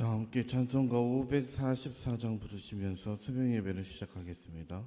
다 함께 찬송가 544장 부르시면서 새벽 예배를 시작하겠습니다.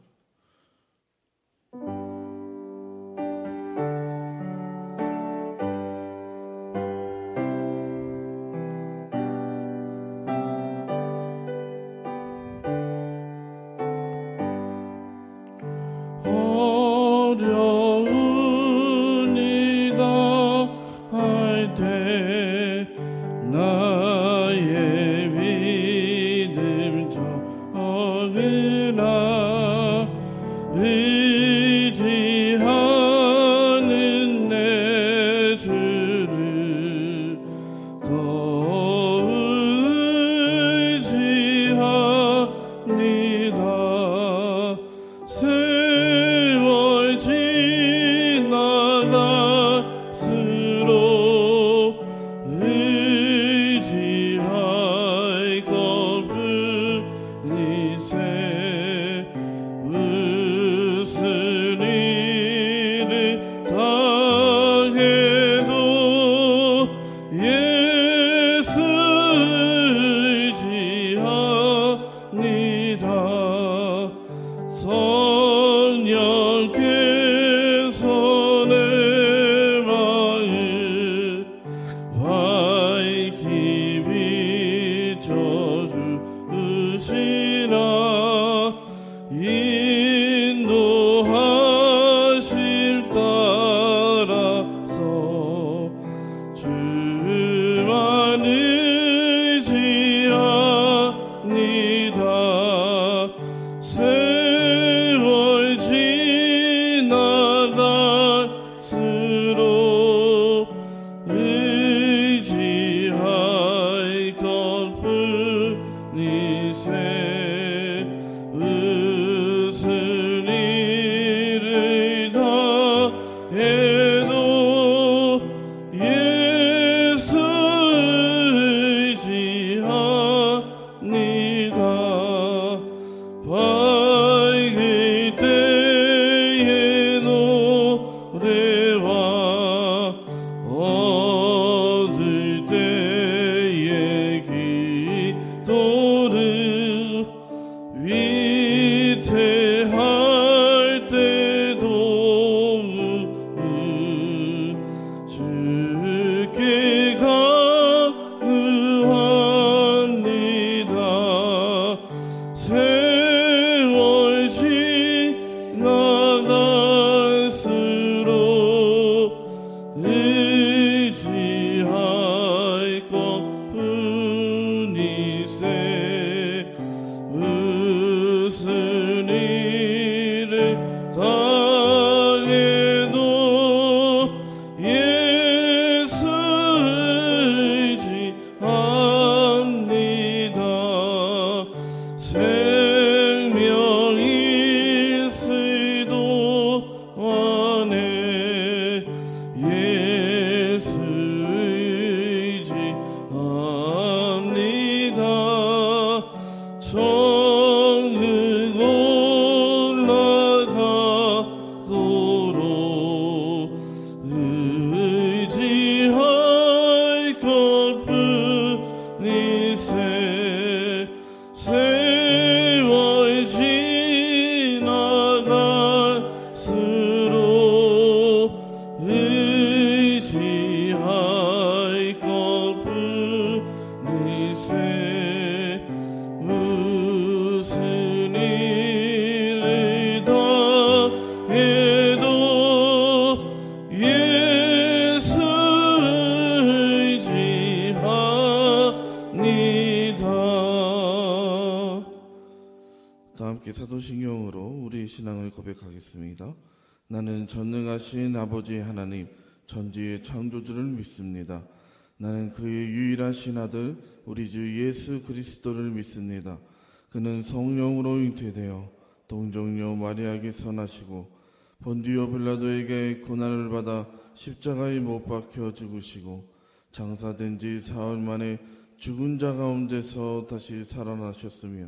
사도신경으로 우리 신앙을 고백하겠습니다. 나는 전능하신 아버지 하나님 전지의 창조주를 믿습니다. 나는 그의 유일하신 아들 우리 주 예수 그리스도를 믿습니다. 그는 성령으로 잉태되어 동정녀 마리아에게서 나시고 본디오 빌라도에게 고난을 받아 십자가에 못 박혀 죽으시고 장사된 지 사흘 만에 죽은 자 가운데서 다시 살아나셨으며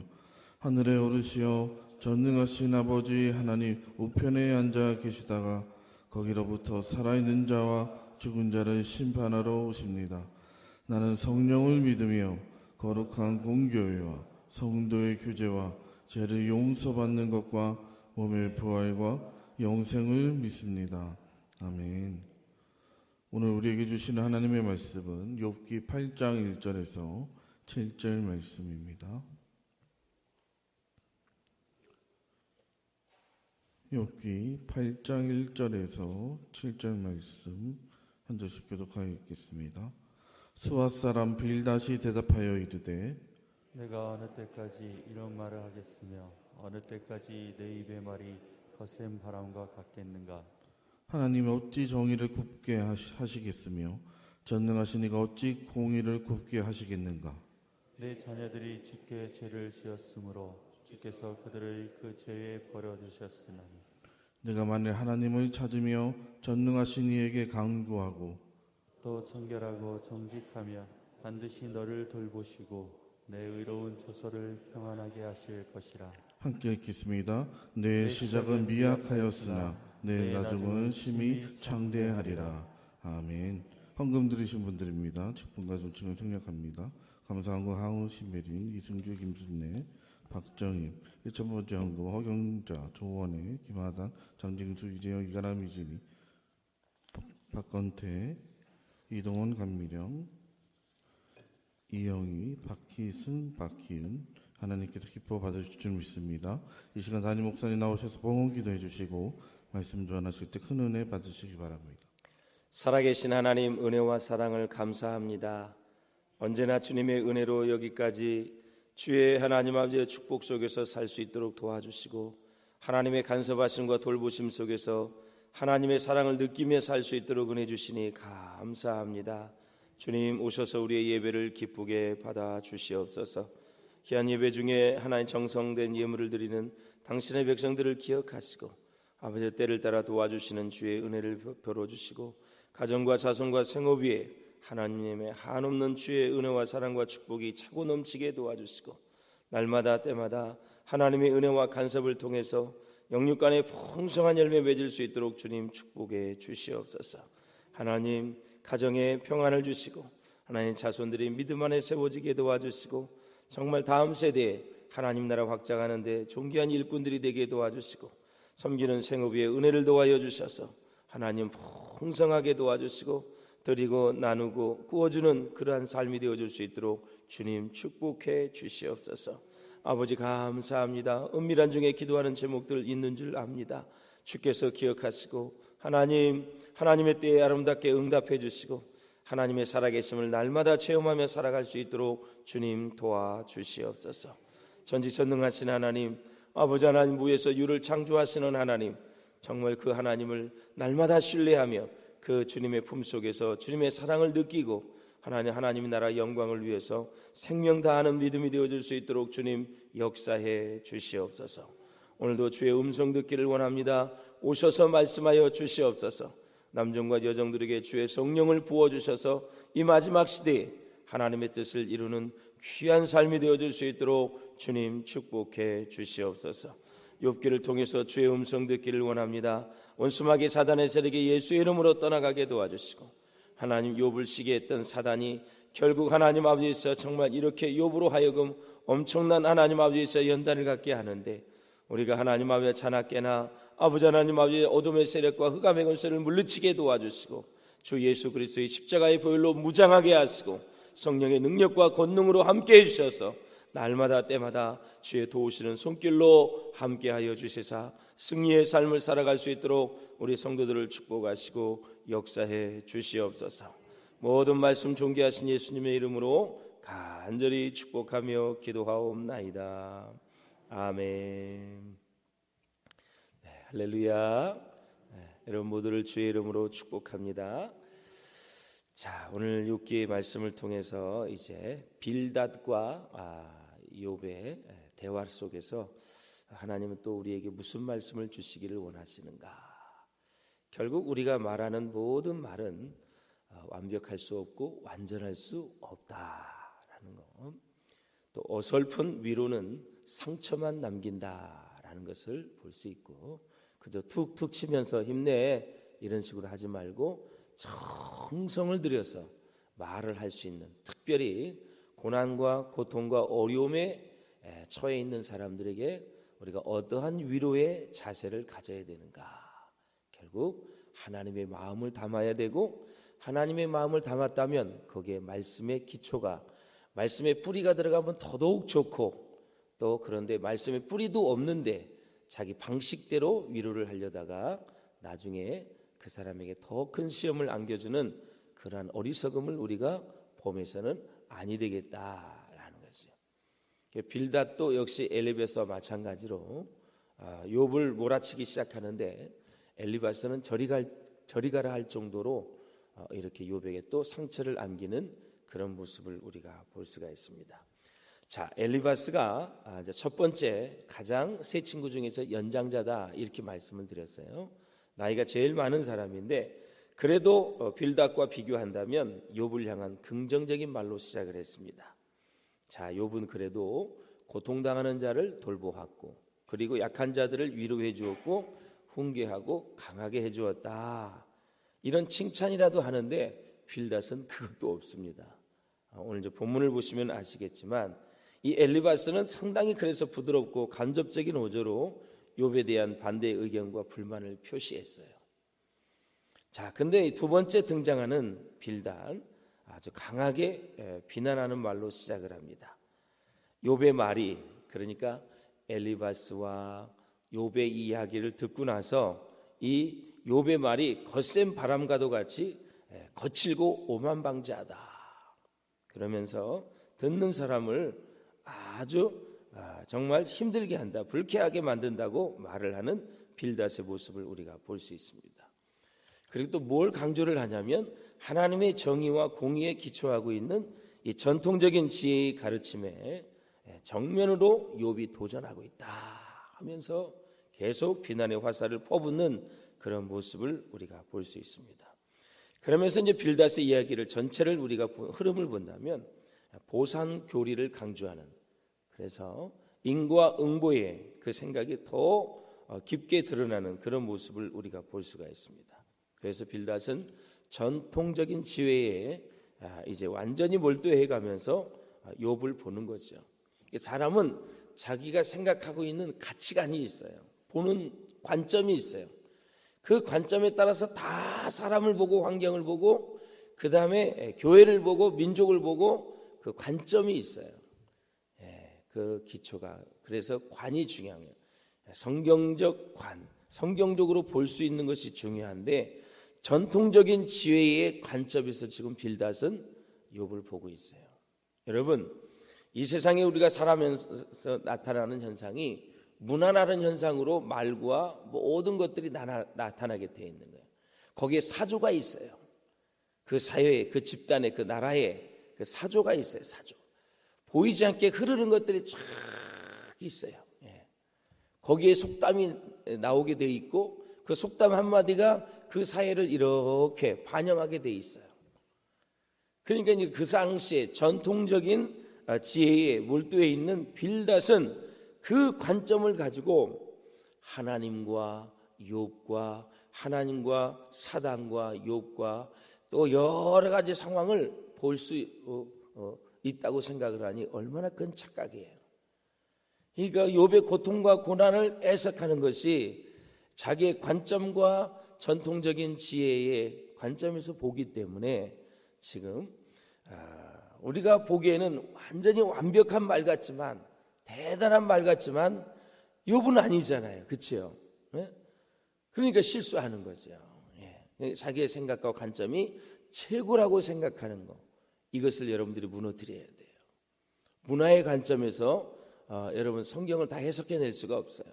하늘에 오르시어 전능하신 아버지 하나님 우편에 앉아 계시다가 거기로부터 살아있는 자와 죽은 자를 심판하러 오십니다. 나는 성령을 믿으며 거룩한 공교회와 성도의 교제와 죄를 용서받는 것과 몸의 부활과 영생을 믿습니다. 아멘. 오늘 우리에게 주시는 하나님의 말씀은 욥기 8장 1절에서 7절 말씀입니다. 욥기 8장 1절에서 7절 말씀 한 절씩 교독하여 읽겠습니다. 수앗 사람 빌닷이 대답하여 이르되 내가 어느 때까지 이런 말을 하겠으며 어느 때까지 내 입의 말이 거센 바람과 같겠는가. 하나님 어찌 정의를 굽게 하시겠으며 전능하신 이가 어찌 공의를 굽게 하시겠는가. 내 자녀들이 주께 죄를 지었으므로 주께서 그들을 그 죄에 버려두셨으나니 내가 만일 하나님을 찾으며 전능하신 이에게 간구하고 또 청결하고 정직하며 반드시 너를 돌보시고 내 의로운 처소를 평안하게 하실 것이라. 함께 읽겠습니다. 내 시작은 미약하였으나 내 나중은 심히 창대하리라. 아멘. 헌금 드리신 분들입니다. 직분과 존칭을 생략합니다. 감사한거 항우, 신메린, 이승주, 김순례, 박정임, 1,000번째 헌금 허경자, 조원혜, 김하단, 장징수, 이재영, 이가람, 이진희, 박건태, 이동원, 감미령, 이영희, 박희승, 박희은, 하나님께서 기뻐 받으실 줄 믿습니다. 이 시간 담임 목사님 나오셔서 봉헌 기도해 주시고 말씀 전하실 때 큰 은혜 받으시기 바랍니다. 살아계신 하나님, 은혜와 사랑을 감사합니다. 언제나 주님의 은혜로 여기까지 주의 하나님 아버지의 축복 속에서 살 수 있도록 도와주시고 하나님의 간섭하심과 돌보심 속에서 하나님의 사랑을 느끼며 살 수 있도록 은혜 주시니 감사합니다. 주님 오셔서 우리의 예배를 기쁘게 받아 주시옵소서. 귀한 예배 중에 하나님 정성된 예물을 드리는 당신의 백성들을 기억하시고 아버지의 때를 따라 도와주시는 주의 은혜를 베풀어주시고 가정과 자손과 생업 위에 하나님의 한없는 주의 은혜와 사랑과 축복이 차고 넘치게 도와주시고 날마다 때마다 하나님의 은혜와 간섭을 통해서 영육간에 풍성한 열매 맺을 수 있도록 주님 축복해 주시옵소서. 하나님 가정에 평안을 주시고 하나님 자손들이 믿음 안에 세워지게 도와주시고 정말 다음 세대에 하나님 나라 확장하는 데 존귀한 일꾼들이 되게 도와주시고 섬기는 생업 위에 은혜를 도와여 주셔서 하나님 풍성하게 도와주시고 드리고 나누고 구워주는 그러한 삶이 되어줄 수 있도록 주님 축복해 주시옵소서. 아버지 감사합니다. 은밀한 중에 기도하는 제목들 있는 줄 압니다. 주께서 기억하시고 하나님의 때에 아름답게 응답해 주시고 하나님의 살아계심을 날마다 체험하며 살아갈 수 있도록 주님 도와주시옵소서. 전지전능하신 하나님, 아버지 하나님 위에서 유를 창조하시는 하나님, 정말 그 하나님을 날마다 신뢰하며 그 주님의 품속에서 주님의 사랑을 느끼고 하나님의 나라 영광을 위해서 생명 다하는 믿음이 되어질 수 있도록 주님 역사해 주시옵소서. 오늘도 주의 음성 듣기를 원합니다. 오셔서 말씀하여 주시옵소서. 남정과 여정들에게 주의 성령을 부어주셔서 이 마지막 시대에 하나님의 뜻을 이루는 귀한 삶이 되어질 수 있도록 주님 축복해 주시옵소서. 욥기를 통해서 주의 음성 듣기를 원합니다. 원수마귀 사단의 세력이 예수의 이름으로 떠나가게 도와주시고 하나님 욥을 시기했던 사단이 결국 하나님 아버지에서 정말 이렇게 욥으로 하여금 엄청난 하나님 아버지에서 연단을 갖게 하는데 우리가 하나님 아버지의 자나깨나 아버지 하나님 아버지의 어둠의 세력과 흑암의 권세를 물리치게 도와주시고 주 예수 그리스도의 십자가의 보혈로 무장하게 하시고 성령의 능력과 권능으로 함께해 주셔서 날마다 때마다 주의 도우시는 손길로 함께하여 주시사 승리의 삶을 살아갈 수 있도록 우리 성도들을 축복하시고 역사해 주시옵소서. 모든 말씀 존귀하신 예수님의 이름으로 간절히 축복하며 기도하옵나이다. 아멘. 네, 할렐루야. 여러분 모두를 주의 이름으로 축복합니다. 자, 오늘 욥기의 말씀을 통해서 이제 빌닷과 욥의 대화 속에서 하나님은 또 우리에게 무슨 말씀을 주시기를 원하시는가? 결국 우리가 말하는 모든 말은 완벽할 수 없고 완전할 수 없다라는 것. 또 어설픈 위로는 상처만 남긴다라는 것을 볼 수 있고 그저 툭툭 치면서 힘내 이런 식으로 하지 말고 정성을 들여서 말을 할 수 있는 특별히 고난과 고통과 어려움에 처해 있는 사람들에게 우리가 어떠한 위로의 자세를 가져야 되는가? 결국 하나님의 마음을 담아야 되고, 하나님의 마음을 담았다면 거기에 말씀의 기초가, 말씀의 뿌리가 들어가면 더더욱 좋고, 또 그런데 말씀의 뿌리도 없는데 자기 방식대로 위로를 하려다가 나중에 그 사람에게 더 큰 시험을 안겨주는 그러한 어리석음을 우리가 범해서는 아니 되겠다라는 것이요. 빌닷도 역시 엘리바스와 마찬가지로 욥을 몰아치기 시작하는데 엘리바스는 저리 가라 할 정도로 이렇게 욥에게 또 상처를 안기는 그런 모습을 우리가 볼 수가 있습니다. 자, 엘리바스가 첫 번째 가장 세 친구 중에서 연장자다 이렇게 말씀을 드렸어요. 나이가 제일 많은 사람인데 그래도 빌닷과 비교한다면 욥을 향한 긍정적인 말로 시작을 했습니다. 자, 욥은 그래도 고통당하는 자를 돌보았고, 그리고 약한 자들을 위로해 주었고, 훈계하고 강하게 해주었다. 이런 칭찬이라도 하는데 빌닷은 그것도 없습니다. 오늘 이제 본문을 보시면 아시겠지만 이 엘리바스는 상당히 그래서 부드럽고 간접적인 어조로 욥에 대한 반대의 의견과 불만을 표시했어요. 자, 근데 두 번째 등장하는 빌닷, 아주 강하게 비난하는 말로 시작을 합니다. 욥의 말이, 그러니까 엘리바스와 욥의 이야기를 듣고 나서 이 욥의 말이 거센 바람과도 같이 거칠고 오만방자하다. 그러면서 듣는 사람을 아주 정말 힘들게 한다, 불쾌하게 만든다고 말을 하는 빌닷의 모습을 우리가 볼 수 있습니다. 그리고 또 뭘 강조를 하냐면 하나님의 정의와 공의에 기초하고 있는 이 전통적인 지혜의 가르침에 정면으로 욥이 도전하고 있다 하면서 계속 비난의 화살을 퍼붓는 그런 모습을 우리가 볼 수 있습니다. 그러면서 이제 빌닷의 이야기를 전체를 우리가 흐름을 본다면 보상 교리를 강조하는, 그래서 인과 응보의 그 생각이 더 깊게 드러나는 그런 모습을 우리가 볼 수가 있습니다. 그래서 빌닷은 전통적인 지혜에 이제 완전히 몰두해 가면서 욥을 보는 거죠. 사람은 자기가 생각하고 있는 가치관이 있어요. 보는 관점이 있어요. 그 관점에 따라서 다 사람을 보고 환경을 보고 그 다음에 교회를 보고 민족을 보고 그 관점이 있어요. 그 기초가, 그래서 관이 중요해요. 성경적 관, 성경적으로 볼 수 있는 것이 중요한데 전통적인 지혜의 관점에서 지금 빌닷은 욥을 보고 있어요. 여러분, 이 세상에 우리가 살아가면서 나타나는 현상이 무난한 현상으로 말과 모든 것들이 나타나게 되어 있는 거예요. 거기에 사조가 있어요. 그 사회에, 그 집단에, 그 나라에 그 사조가 있어요. 사조. 보이지 않게 흐르는 것들이 쫙 있어요. 거기에 속담이 나오게 돼 있고 그 속담 한마디가 그 사회를 이렇게 반영하게 돼 있어요. 그러니까 그 당시에 전통적인 지혜에 몰두해 있는 빌닷은 그 관점을 가지고 하나님과 욥과 하나님과 사단과 욥과 또 여러 가지 상황을 볼 수 있다고 생각을 하니 얼마나 큰 착각이에요. 그러니까 욥의 고통과 고난을 해석하는 것이 자기의 관점과 전통적인 지혜의 관점에서 보기 때문에 지금 우리가 보기에는 완전히 완벽한 말 같지만, 대단한 말 같지만 욥은 아니잖아요. 그렇죠? 그러니까 실수하는 거죠. 자기의 생각과 관점이 최고라고 생각하는 거, 이것을 여러분들이 무너뜨려야 돼요. 문화의 관점에서 여러분 성경을 다 해석해낼 수가 없어요.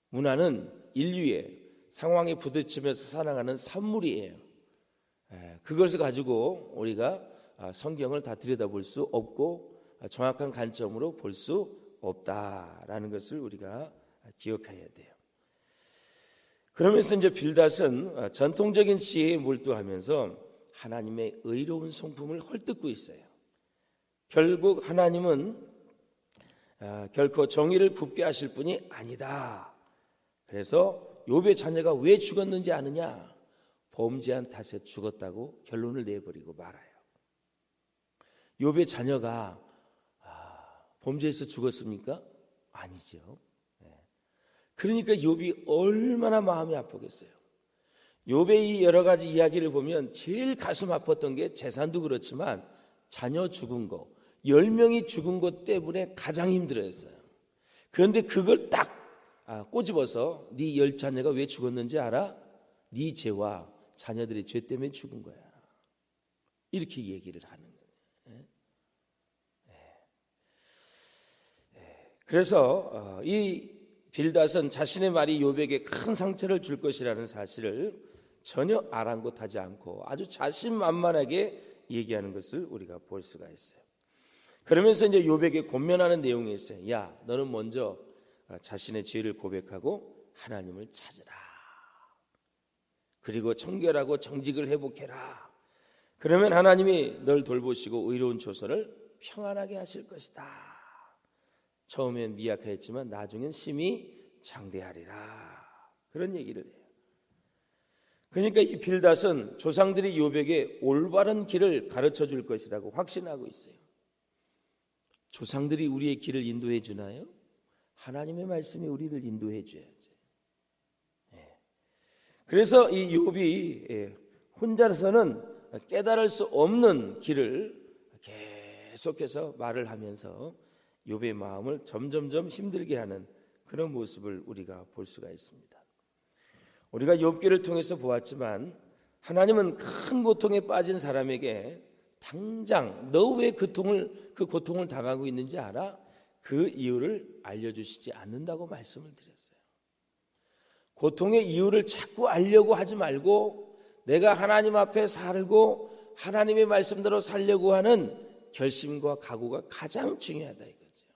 문화는 인류의 상황에 부딪히면서 살아가는 산물이에요. 그것을 가지고 우리가 성경을 다 들여다볼 수 없고 정확한 관점으로 볼 수 없다라는 것을 우리가 기억해야 돼요. 그러면서 이제 빌닷은 전통적인 지혜에 몰두하면서 하나님의 의로운 성품을 헐뜯고 있어요. 결국 하나님은 결코 정의를 굽게 하실 분이 아니다. 그래서 욥의 자녀가 왜 죽었는지 아느냐? 범죄한 탓에 죽었다고 결론을 내버리고 말아요. 욥의 자녀가 범죄에서 죽었습니까? 아니죠. 그러니까 욥이 얼마나 마음이 아프겠어요. 욥의 이 여러 가지 이야기를 보면 제일 가슴 아팠던 게 재산도 그렇지만 자녀 죽은 거, 10명이 죽은 것 때문에 가장 힘들어했어요. 그런데 그걸 딱 꼬집어서 네 10자녀가 왜 죽었는지 알아? 네 죄와 자녀들의 죄 때문에 죽은 거야. 이렇게 얘기를 하는 거예요. 그래서 이 빌닷은 자신의 말이 욥에게 큰 상처를 줄 것이라는 사실을 전혀 아랑곳하지 않고 아주 자신만만하게 얘기하는 것을 우리가 볼 수가 있어요. 그러면서 이제 욥에게 권면하는 내용이 있어요. 야, 너는 먼저 자신의 죄를 고백하고 하나님을 찾으라. 그리고 청결하고 정직을 회복해라. 그러면 하나님이 널 돌보시고 의로운 조선을 평안하게 하실 것이다. 처음엔 미약하였지만 나중엔 심히 장대하리라. 그런 얘기를 해요. 그러니까 이 빌닷은 조상들이 욥에게 올바른 길을 가르쳐 줄 것이라고 확신하고 있어요. 조상들이 우리의 길을 인도해 주나요? 하나님의 말씀이 우리를 인도해 줘야지. 그래서 이 욥이 혼자서는 깨달을 수 없는 길을 계속해서 말을 하면서 욥의 마음을 점점점 힘들게 하는 그런 모습을 우리가 볼 수가 있습니다. 우리가 욥기를 통해서 보았지만 하나님은 큰 고통에 빠진 사람에게 당장 너 왜 그 고통을 당하고 있는지 알아? 그 이유를 알려주시지 않는다고 말씀을 드렸어요. 고통의 이유를 자꾸 알려고 하지 말고 내가 하나님 앞에 살고 하나님의 말씀대로 살려고 하는 결심과 각오가 가장 중요하다 이거죠.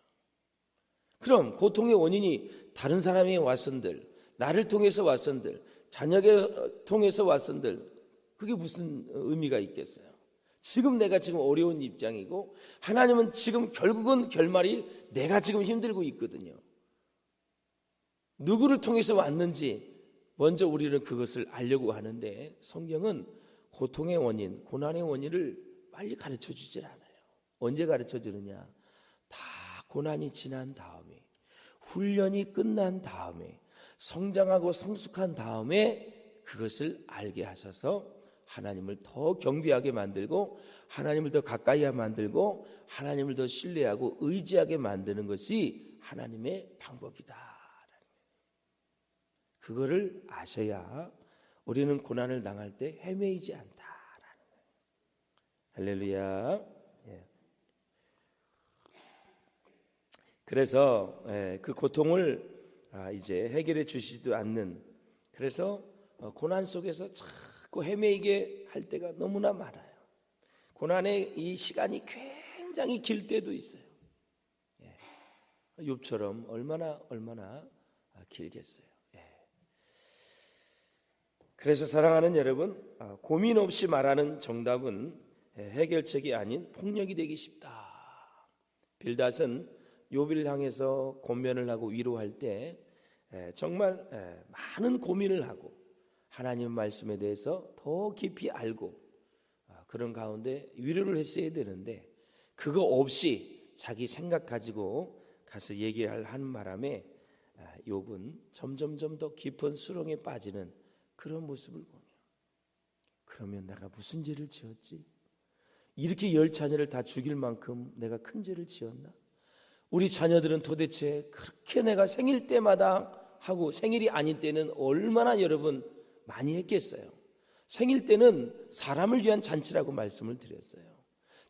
그럼 고통의 원인이 다른 사람이 왔은들, 나를 통해서 왔은들, 자녀를 통해서 왔은들, 그게 무슨 의미가 있겠어요? 지금 내가 지금 어려운 입장이고 하나님은 지금 결국은 결말이 내가 지금 힘들고 있거든요. 누구를 통해서 왔는지 먼저 우리는 그것을 알려고 하는데 성경은 고통의 원인, 고난의 원인을 빨리 가르쳐 주질 않아요. 언제 가르쳐 주느냐? 다 고난이 지난 다음에, 훈련이 끝난 다음에, 성장하고 성숙한 다음에 그것을 알게 하셔서 하나님을 더 경배하게 만들고 하나님을 더 가까이 만들고 하나님을 더 신뢰하고 의지하게 만드는 것이 하나님의 방법이다. 그거를 아셔야 우리는 고난을 당할 때 헤매이지 않다라는 거예요. 할렐루야. 그래서 그 고통을 이제 해결해 주시지도 않는, 그래서 고난 속에서 자꾸 헤매이게 할 때가 너무나 많아요. 고난의 이 시간이 굉장히 길 때도 있어요. 욥처럼 얼마나 길겠어요. 그래서 사랑하는 여러분, 고민 없이 말하는 정답은 해결책이 아닌 폭력이 되기 쉽다. 빌닷은 욥을 향해서 권면을 하고 위로할 때 정말 많은 고민을 하고 하나님 말씀에 대해서 더 깊이 알고 그런 가운데 위로를 했어야 되는데 그거 없이 자기 생각 가지고 가서 얘기를 하는 바람에 욥은 점점점 더 깊은 수렁에 빠지는 그런 모습을 보며, 그러면 내가 무슨 죄를 지었지? 이렇게 10자녀를 다 죽일 만큼 내가 큰 죄를 지었나? 우리 자녀들은 도대체 그렇게 내가 생일 때마다 하고 생일이 아닌 때는 얼마나 여러분 많이 했겠어요. 생일 때는 사람을 위한 잔치라고 말씀을 드렸어요.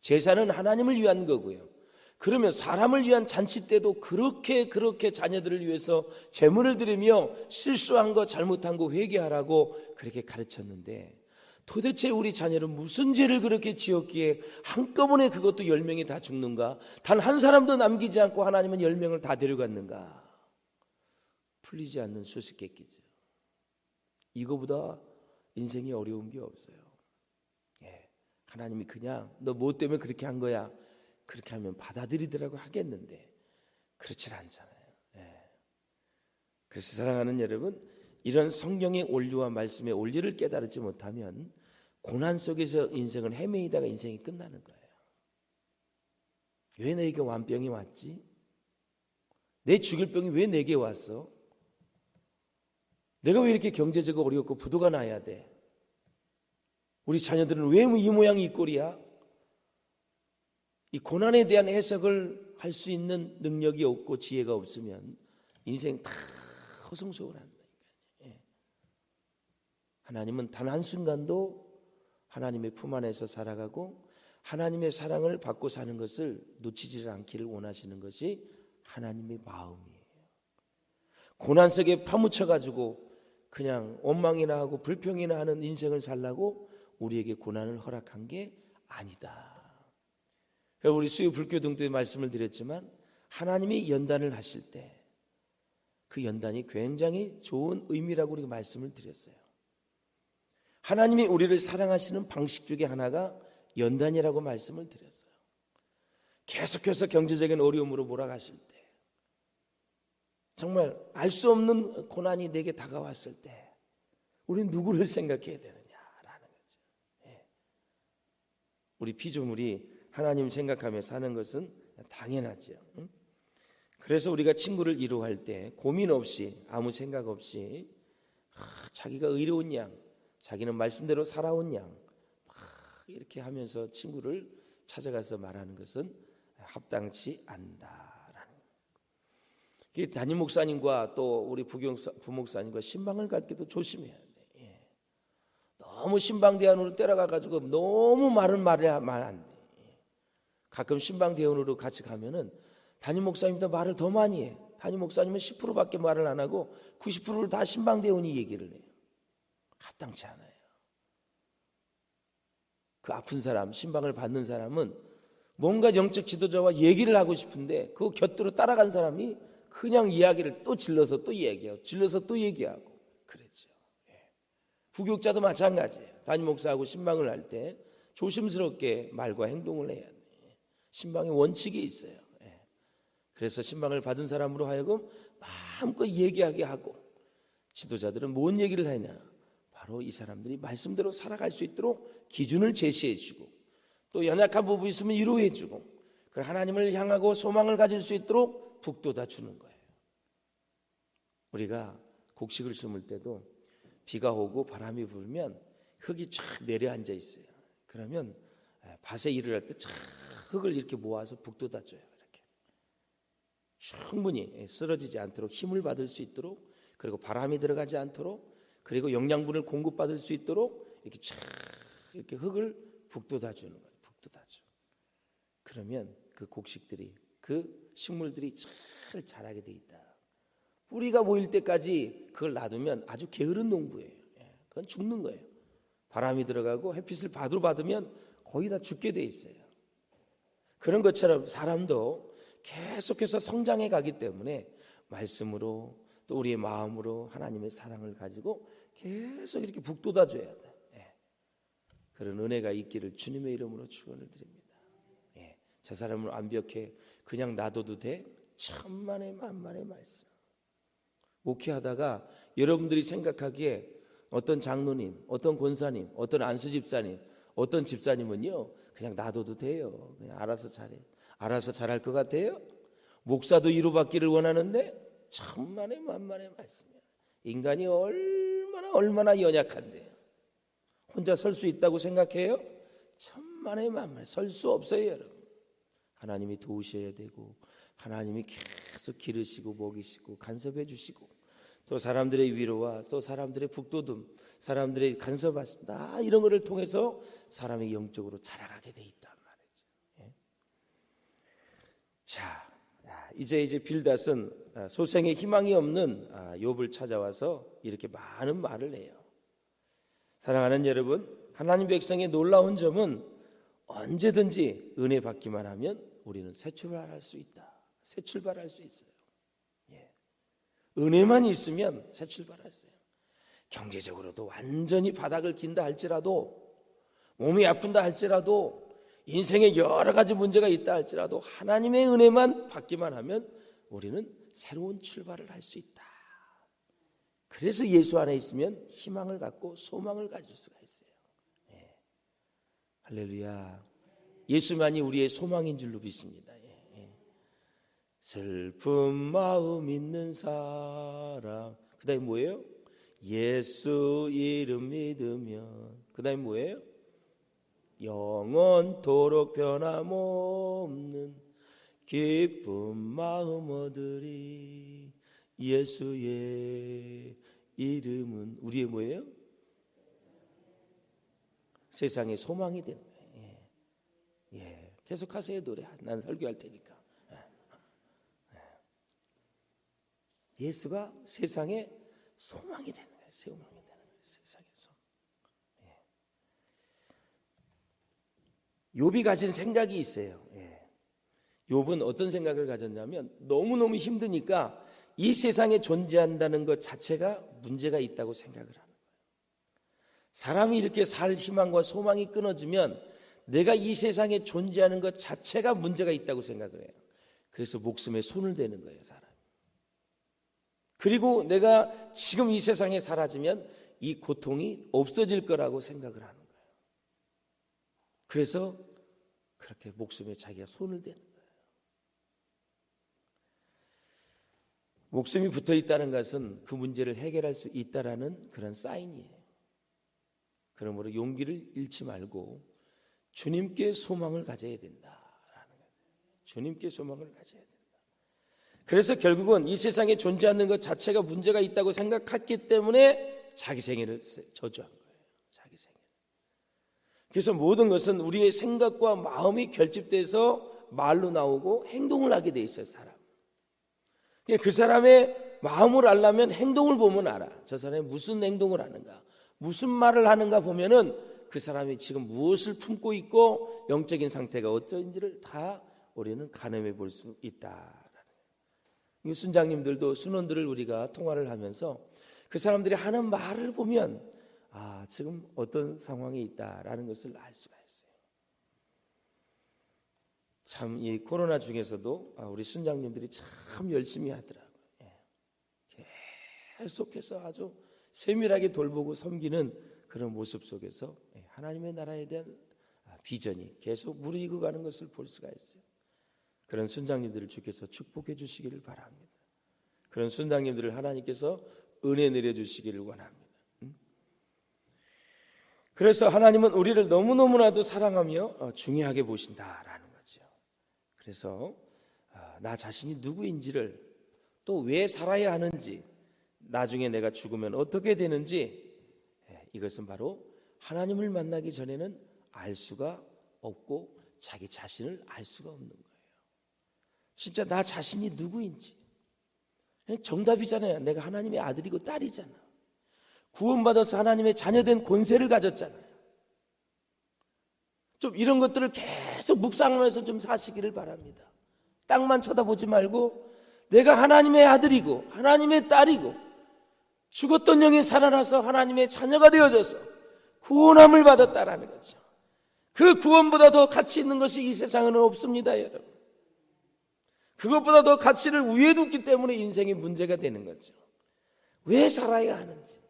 제사는 하나님을 위한 거고요. 그러면 사람을 위한 잔치 때도 그렇게 자녀들을 위해서 제물을 드리며 실수한 거 잘못한 거 회개하라고 그렇게 가르쳤는데 도대체 우리 자녀는 무슨 죄를 그렇게 지었기에 한꺼번에 그것도 10명이 다 죽는가? 단 한 사람도 남기지 않고 하나님은 10명을 다 데려갔는가? 풀리지 않는 수수께끼죠. 이거보다 인생이 어려운 게 없어요. 하나님이 그냥 너 뭐 때문에 그렇게 한 거야? 그렇게 하면 받아들이더라고 하겠는데 그렇지 않잖아요. 그래서 사랑하는 여러분, 이런 성경의 원리와 말씀의 원리를 깨달지 못하면 고난 속에서 인생을 헤매이다가 인생이 끝나는 거예요. 왜 내게 완병이 왔지? 내 죽일 병이 왜 내게 왔어? 내가 왜 이렇게 경제적으로 어렵고 부도가 나야 돼? 우리 자녀들은 왜 이 모양이 이 꼴이야? 이 고난에 대한 해석을 할 수 있는 능력이 없고 지혜가 없으면 인생 다 허송세월한다. 하나님은 단 한순간도 하나님의 품 안에서 살아가고 하나님의 사랑을 받고 사는 것을 놓치지 않기를 원하시는 것이 하나님의 마음이에요. 고난 속에 파묻혀가지고 그냥 원망이나 하고 불평이나 하는 인생을 살라고 우리에게 고난을 허락한 게 아니다. 우리 수요 불교 등도의 말씀을 드렸지만 하나님이 연단을 하실 때 그 연단이 굉장히 좋은 의미라고 우리가 말씀을 드렸어요. 하나님이 우리를 사랑하시는 방식 중에 하나가 연단이라고 말씀을 드렸어요. 계속해서 경제적인 어려움으로 몰아가실 때, 정말 알 수 없는 고난이 내게 다가왔을 때 우리는 누구를 생각해야 되느냐라는 거죠. 우리 피조물이 하나님 생각하며 사는 것은 당연하죠. 그래서 우리가 친구를 이루할 때 고민 없이 아무 생각 없이 자기가 의로운 양, 자기는 말씀대로 살아온 양 이렇게 하면서 친구를 찾아가서 말하는 것은 합당치 않다라는 거예요. 담임 목사님과 또 우리 부목사님과 신방을 갈 때도 조심해야 돼. 너무 신방 대안으로 때려가가지고 너무 많은 말을 하면 안 돼. 가끔 신방 대원으로 같이 가면은 담임 목사님도 말을 더 많이 해. 담임 목사님은 10%밖에 말을 안 하고 90%를 다 신방 대원이 얘기를 해요. 합당치 않아요. 그 아픈 사람, 신방을 받는 사람은 뭔가 영적 지도자와 얘기를 하고 싶은데 그 곁으로 따라간 사람이 그냥 이야기를 또 질러서 또 얘기하고 질러서 또 얘기하고 그랬죠. 부교육자도 마찬가지예요. 담임 목사하고 신방을 할 때 조심스럽게 말과 행동을 해야 돼요. 신방의 원칙이 있어요. 그래서 신방을 받은 사람으로 하여금 마음껏 얘기하게 하고 지도자들은 뭔 얘기를 하냐? 바로 이 사람들이 말씀대로 살아갈 수 있도록 기준을 제시해 주고 또 연약한 부분이 있으면 위로해 주고 하나님을 향하고 소망을 가질 수 있도록 북돋아 주는 거예요. 우리가 곡식을 심을 때도 비가 오고 바람이 불면 흙이 쫙 내려앉아 있어요. 그러면 밭에 일을 할 때 쫙 흙을 이렇게 모아서 북돋아 줘요. 이렇게 충분히 쓰러지지 않도록 힘을 받을 수 있도록 그리고 바람이 들어가지 않도록 그리고 영양분을 공급받을 수 있도록 이렇게 쫙 이렇게 흙을 북돋아 주는 거예요. 북돋아 줘. 그러면 그 곡식들이 그 식물들이 잘 자라게 돼 있다. 뿌리가 보일 때까지 그걸 놔두면 아주 게으른 농부예요. 그건 죽는 거예요. 바람이 들어가고 햇빛을 받으면 거의 다 죽게 돼 있어요. 그런 것처럼 사람도 계속해서 성장해 가기 때문에 말씀으로 또 우리의 마음으로 하나님의 사랑을 가지고 계속 이렇게 북돋아 줘야 돼. 그런 은혜가 있기를 주님의 이름으로 축원을 드립니다. 저 사람은 완벽해 그냥 놔둬도 돼? 천만의 만만의 말씀. 목회하다가 여러분들이 생각하기에 어떤 장로님, 어떤 권사님, 어떤 안수집사님, 어떤 집사님은요 그냥 놔둬도 돼요. 그냥 알아서 잘해. 알아서 잘할 것 같아요? 목사도 위로받기를 원하는데 천만의 만만의 말씀이야. 인간이 얼마나 연약한데 혼자 설 수 있다고 생각해요? 천만의 만만 설 수 없어요, 여러분. 하나님이 도우셔야 되고 하나님이 계속 기르시고 먹이시고 간섭해 주시고 또 사람들의 위로와 또 사람들의 북돋움, 사람들의 간섭받습니다. 이런 것을 통해서 사람이 영적으로 자라가게 돼 있단 말이죠. 자, 이제 빌닷은 소생의 희망이 없는 욥을 찾아와서 이렇게 많은 말을 해요. 사랑하는 여러분, 하나님 백성의 놀라운 점은 언제든지 은혜 받기만 하면 우리는 새 출발할 수 있다. 새 출발할 수 있어요. 은혜만 있으면 새 출발할 수 있어요. 경제적으로도 완전히 바닥을 긴다 할지라도 몸이 아픈다 할지라도 인생에 여러 가지 문제가 있다 할지라도 하나님의 은혜만 받기만 하면 우리는 새로운 출발을 할 수 있다. 그래서 예수 안에 있으면 희망을 갖고 소망을 가질 수가 있어요. 할렐루야. 예수만이 우리의 소망인 줄로 믿습니다. 슬픈 마음 있는 사람. 그 다음에 뭐예요? 예수 이름 믿으면. 그 다음에 뭐예요? 영원토록 변함없는 기쁜 마음 얻으리. 예수의 이름은 우리의 뭐예요? 세상의 소망이 되는 거예요. 예. 계속하세요 노래. 난 설교할 테니까. 예수가 세상의 소망이 되는 거예요. 소망이 되는 거예요. 세상에서. 욥이 가진 생각이 있어요. 욥은 어떤 생각을 가졌냐면 너무너무 힘드니까 이 세상에 존재한다는 것 자체가 문제가 있다고 생각을 하는 거예요. 사람이 이렇게 살 희망과 소망이 끊어지면 내가 이 세상에 존재하는 것 자체가 문제가 있다고 생각을 해요. 그래서 목숨에 손을 대는 거예요, 사람이. 그리고 내가 지금 이 세상에 사라지면 이 고통이 없어질 거라고 생각을 하는 거예요. 그래서 그렇게 목숨에 자기가 손을 대는 거예요. 목숨이 붙어 있다는 것은 그 문제를 해결할 수 있다라는 그런 사인이에요. 그러므로 용기를 잃지 말고 주님께 소망을 가져야 된다라는 거예요. 주님께 소망을 가져야 된다. 그래서 결국은 이 세상에 존재하는 것 자체가 문제가 있다고 생각했기 때문에 자기 생애를 저주한 거예요. 자기 생애. 그래서 모든 것은 우리의 생각과 마음이 결집돼서 말로 나오고 행동을 하게 돼 있어요, 사람. 그 사람의 마음을 알려면 행동을 보면 알아. 저 사람이 무슨 행동을 하는가, 무슨 말을 하는가 보면은 그 사람이 지금 무엇을 품고 있고 영적인 상태가 어떤지를 다 우리는 가늠해 볼 수 있다. 이 순장님들도 순원들을 우리가 통화를 하면서 그 사람들이 하는 말을 보면 지금 어떤 상황에 있다라는 것을 알 수가 있어요. 참 이 코로나 중에서도 우리 순장님들이 참 열심히 하더라고요. 계속해서 아주 세밀하게 돌보고 섬기는 그런 모습 속에서 하나님의 나라에 대한 비전이 계속 무르익어 가는 것을 볼 수가 있어요. 그런 순장님들을 주께서 축복해 주시기를 바랍니다. 그런 순장님들을 하나님께서 은혜 내려주시기를 원합니다. 그래서 하나님은 우리를 너무너무나도 사랑하며 중요하게 보신다라는 거죠. 그래서 나 자신이 누구인지를 또 왜 살아야 하는지, 나중에 내가 죽으면 어떻게 되는지, 이것은 바로 하나님을 만나기 전에는 알 수가 없고 자기 자신을 알 수가 없는 거예요. 진짜 나 자신이 누구인지. 정답이잖아요. 내가 하나님의 아들이고 딸이잖아. 구원받아서 하나님의 자녀된 권세를 가졌잖아요. 좀 이런 것들을 계속 묵상하면서 좀 사시기를 바랍니다. 땅만 쳐다보지 말고 내가 하나님의 아들이고 하나님의 딸이고 죽었던 영이 살아나서 하나님의 자녀가 되어져서 구원함을 받았다라는 거죠. 그 구원보다 더 가치 있는 것이 이 세상에는 없습니다, 여러분. 그것보다 더 가치를 위에 뒀기 때문에 인생이 문제가 되는 거죠. 왜 살아야 하는지,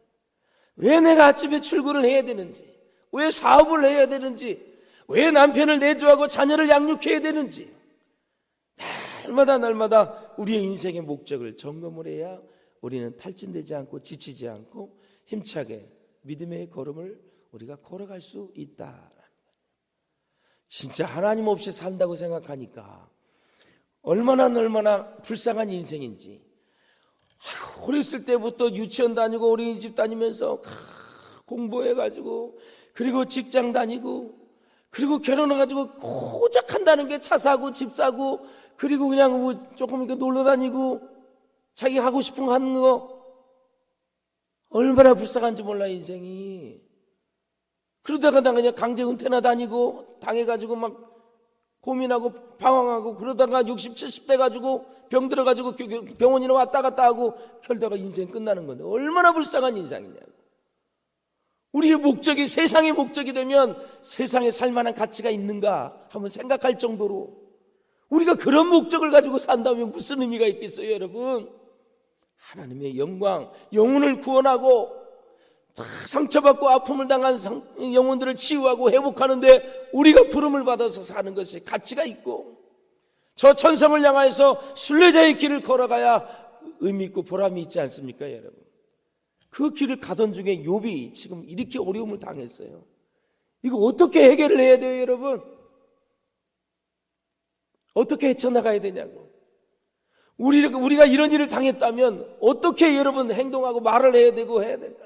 왜 내가 아침에 출근을 해야 되는지, 왜 사업을 해야 되는지, 왜 남편을 내조하고 자녀를 양육해야 되는지, 날마다 우리의 인생의 목적을 점검을 해야 우리는 탈진되지 않고 지치지 않고 힘차게 믿음의 걸음을 우리가 걸어갈 수 있다라는 거예요. 진짜 하나님 없이 산다고 생각하니까 얼마나 불쌍한 인생인지. 어렸을 때부터 유치원 다니고 어린이집 다니면서 공부해가지고, 그리고 직장 다니고, 그리고 결혼해가지고 고작 한다는 게 차 사고 집 사고, 그리고 그냥 뭐 조금 이렇게 놀러 다니고 자기 하고 싶은 거 하는 거, 얼마나 불쌍한지 몰라 인생이. 그러다가 나 그냥 강제 은퇴나 다니고 당해가지고 막 고민하고 방황하고, 그러다가 60, 70대 가지고 병 들어가지고 병원이나 왔다 갔다 하고 결다가 인생 끝나는 건데 얼마나 불쌍한 인생이냐고. 우리의 목적이 세상의 목적이 되면 세상에 살만한 가치가 있는가 한번 생각할 정도로, 우리가 그런 목적을 가지고 산다면 무슨 의미가 있겠어요, 여러분? 하나님의 영광, 영혼을 구원하고 상처받고 아픔을 당한 영혼들을 치유하고 회복하는데 우리가 부름을 받아서 사는 것이 가치가 있고, 저 천성을 향하여서 순례자의 길을 걸어가야 의미 있고 보람이 있지 않습니까, 여러분? 그 길을 가던 중에 욥이 지금 이렇게 어려움을 당했어요. 이거 어떻게 해결을 해야 돼요, 여러분? 어떻게 헤쳐나가야 되냐고. 우리가 이런 일을 당했다면 어떻게 여러분 행동하고 말을 해야 되고 해야 될까?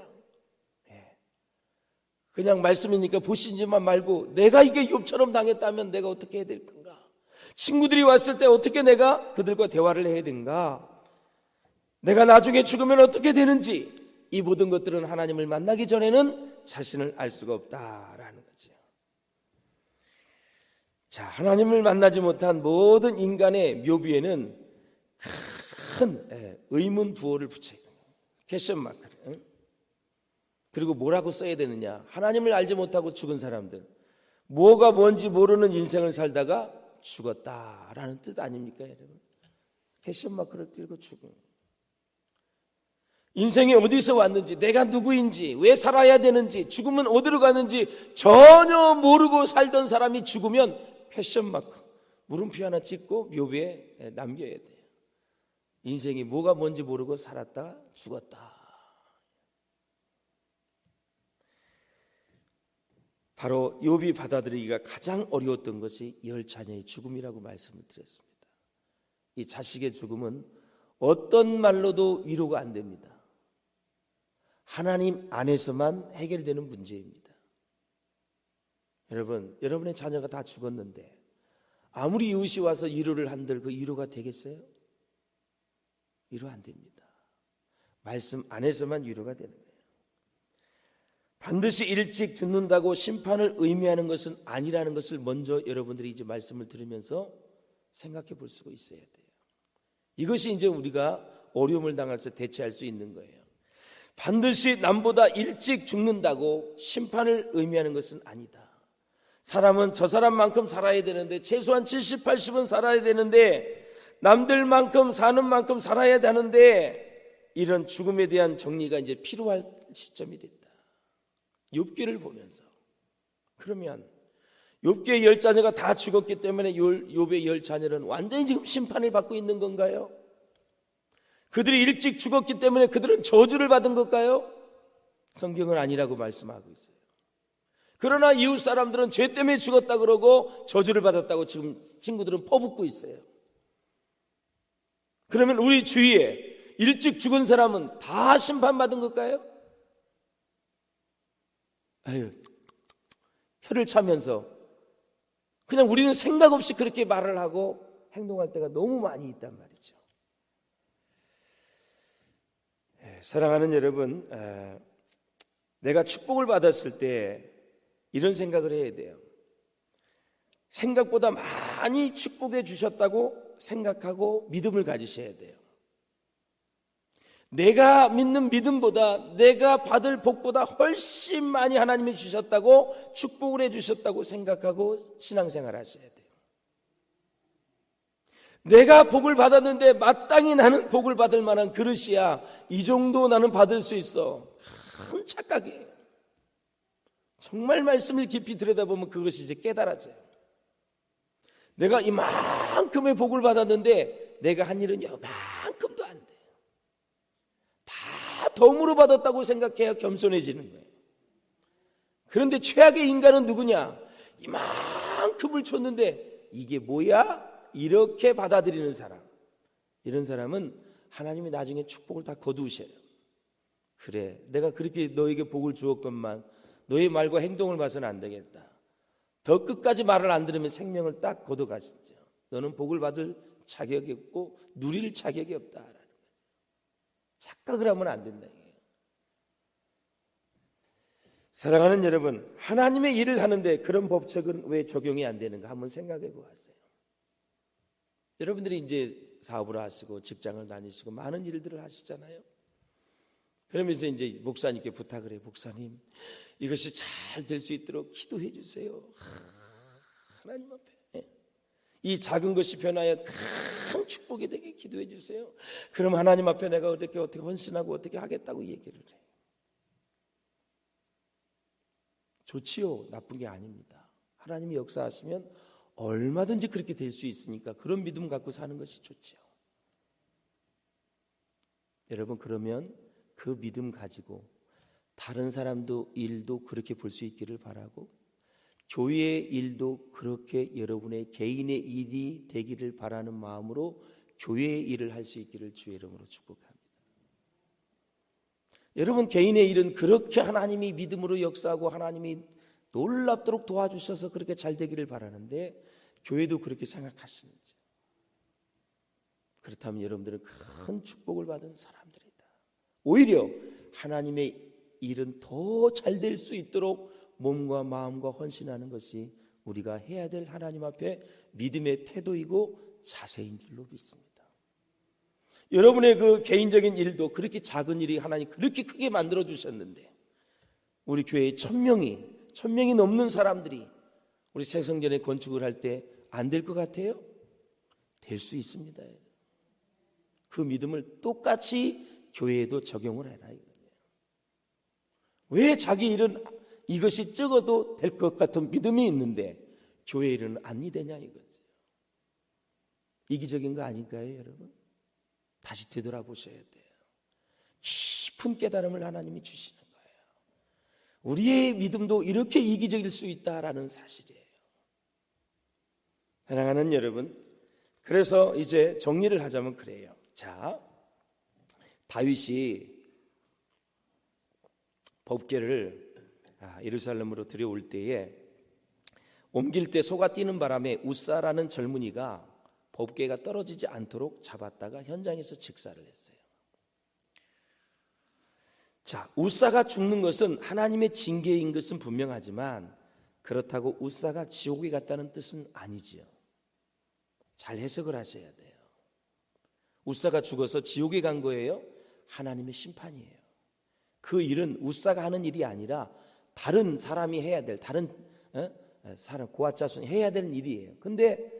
그냥 말씀이니까 보시지만 말고 내가 이게 욥처럼 당했다면 내가 어떻게 해야 될 건가? 친구들이 왔을 때 어떻게 내가 그들과 대화를 해야 되는가? 내가 나중에 죽으면 어떻게 되는지, 이 모든 것들은 하나님을 만나기 전에는 자신을 알 수가 없다라는 거죠. 자, 하나님을 만나지 못한 모든 인간의 묘비에는 큰 의문 부호를 붙여야 돼요. 퀘션 마크를. 그리고 뭐라고 써야 되느냐? 하나님을 알지 못하고 죽은 사람들, 뭐가 뭔지 모르는 인생을 살다가 죽었다라는 뜻 아닙니까, 여러분? 퀘션 마크를 띄고 죽음. 인생이 어디서 왔는지, 내가 누구인지, 왜 살아야 되는지, 죽으면 어디로 가는지 전혀 모르고 살던 사람이 죽으면 퀘션 마크, 물음표 하나 찍고 묘비에 남겨야 돼요. 인생이 뭐가 뭔지 모르고 살았다 죽었다. 바로 욥이 받아들이기가 가장 어려웠던 것이 10자녀의 죽음이라고 말씀을 드렸습니다. 이 자식의 죽음은 어떤 말로도 위로가 안 됩니다. 하나님 안에서만 해결되는 문제입니다. 여러분, 여러분의 자녀가 다 죽었는데 아무리 이웃이 와서 위로를 한들 그 위로가 되겠어요? 위로 안 됩니다. 말씀 안에서만 위로가 되는 거예요. 반드시 일찍 죽는다고 심판을 의미하는 것은 아니라는 것을 먼저 여러분들이 이제 말씀을 들으면서 생각해 볼 수가 있어야 돼요. 이것이 이제 우리가 어려움을 당할 때 대처할 수 있는 거예요. 반드시 남보다 일찍 죽는다고 심판을 의미하는 것은 아니다. 사람은 저 사람만큼 살아야 되는데, 최소한 70, 80은 살아야 되는데, 남들만큼 사는 만큼 살아야 되는데, 이런 죽음에 대한 정리가 이제 필요할 시점이 됐다. 욥기를 보면서. 그러면 욥기의 10자녀가 다 죽었기 때문에 욥의 10자녀는 완전히 지금 심판을 받고 있는 건가요? 그들이 일찍 죽었기 때문에 그들은 저주를 받은 걸까요? 성경은 아니라고 말씀하고 있어요. 그러나 이웃 사람들은 죄 때문에 죽었다 그러고 저주를 받았다고 지금 친구들은 퍼붓고 있어요. 그러면 우리 주위에 일찍 죽은 사람은 다 심판받은 걸까요? 아유, 혀를 차면서 그냥 우리는 생각 없이 그렇게 말을 하고 행동할 때가 너무 많이 있단 말이죠. 사랑하는 여러분, 내가 축복을 받았을 때 이런 생각을 해야 돼요. 생각보다 많이 축복해 주셨다고 생각하고 믿음을 가지셔야 돼요. 내가 믿는 믿음보다 내가 받을 복보다 훨씬 많이 하나님이 주셨다고 축복을 해 주셨다고 생각하고 신앙생활 하셔야 돼요. 내가 복을 받았는데 마땅히 나는 복을 받을 만한 그릇이야, 이 정도 나는 받을 수 있어. 큰 착각이에요. 정말 말씀을 깊이 들여다보면 그것이 이제 깨달아져요. 내가 이만큼의 복을 받았는데 내가 한 일은 이만큼도 안 돼. 다 덤으로 받았다고 생각해야 겸손해지는 거예요. 그런데 최악의 인간은 누구냐? 이만큼을 줬는데 이게 뭐야? 이렇게 받아들이는 사람. 이런 사람은 하나님이 나중에 축복을 다 거두셔요. 그래, 내가 그렇게 너에게 복을 주었건만 너의 말과 행동을 봐서는 안 되겠다. 더 끝까지 말을 안 들으면 생명을 딱 거둬가시죠. 너는 복을 받을 자격이 없고 누릴 자격이 없다라는 거예요. 착각을 하면 안 된다 이게요. 사랑하는 여러분, 하나님의 일을 하는데 그런 법칙은 왜 적용이 안 되는가 한번 생각해 보았어요. 여러분들이 이제 사업을 하시고 직장을 다니시고 많은 일들을 하시잖아요. 그러면서 이제 목사님께 부탁을 해요. 목사님, 이것이 잘 될 수 있도록 기도해 주세요. 하나님 앞에 이 작은 것이 변하여 큰 축복이 되게 기도해 주세요. 그럼 하나님 앞에 내가 어떻게 헌신하고 어떻게 하겠다고 얘기를 해요. 좋지요. 나쁜 게 아닙니다. 하나님이 역사하시면 얼마든지 그렇게 될 수 있으니까 그런 믿음 갖고 사는 것이 좋죠. 여러분, 그러면 그 믿음 가지고 다른 사람도 일도 그렇게 볼 수 있기를 바라고, 교회의 일도 그렇게 여러분의 개인의 일이 되기를 바라는 마음으로 교회의 일을 할 수 있기를 주의 이름으로 축복합니다. 여러분, 개인의 일은 그렇게 하나님이 믿음으로 역사하고 하나님이 놀랍도록 도와주셔서 그렇게 잘 되기를 바라는데, 교회도 그렇게 생각하시는지? 그렇다면 여러분들은 큰 축복을 받은 사람들이다. 오히려 하나님의 일은 더 잘 될 수 있도록 몸과 마음과 헌신하는 것이 우리가 해야 될 하나님 앞에 믿음의 태도이고 자세인 줄로 믿습니다. 여러분의 그 개인적인 일도 그렇게 작은 일이 하나님 그렇게 크게 만들어 주셨는데, 우리 교회에 1000명이 넘는 사람들이 우리 새성전에 건축을 할 때 안 될 것 같아요? 될 수 있습니다. 그 믿음을 똑같이 교회에도 적용을 해라 이거예요. 왜 자기 일은 이것이 적어도 될 것 같은 믿음이 있는데 교회 일은 안 되냐 이거죠. 이기적인 거 아닐까요, 여러분? 다시 되돌아보셔야 돼요. 깊은 깨달음을 하나님이 주시는 거예요. 우리의 믿음도 이렇게 이기적일 수 있다라는 사실이에요. 사랑하는 여러분, 그래서 이제 정리를 하자면 그래요. 자, 다윗이 법궤를 예루살렘으로 들여올 때에 옮길 때 소가 뛰는 바람에 우사라는 젊은이가 법궤가 떨어지지 않도록 잡았다가 현장에서 직사를 했어요. 자, 우사가 죽는 것은 하나님의 징계인 것은 분명하지만 그렇다고 우사가 지옥에 갔다는 뜻은 아니지요. 잘 해석을 하셔야 돼요. 우사가 죽어서 지옥에 간 거예요? 하나님의 심판이에요. 그 일은 우사가 하는 일이 아니라 다른 사람이 해야 될, 다른 사람, 고아자손이 해야 될 일이에요. 근데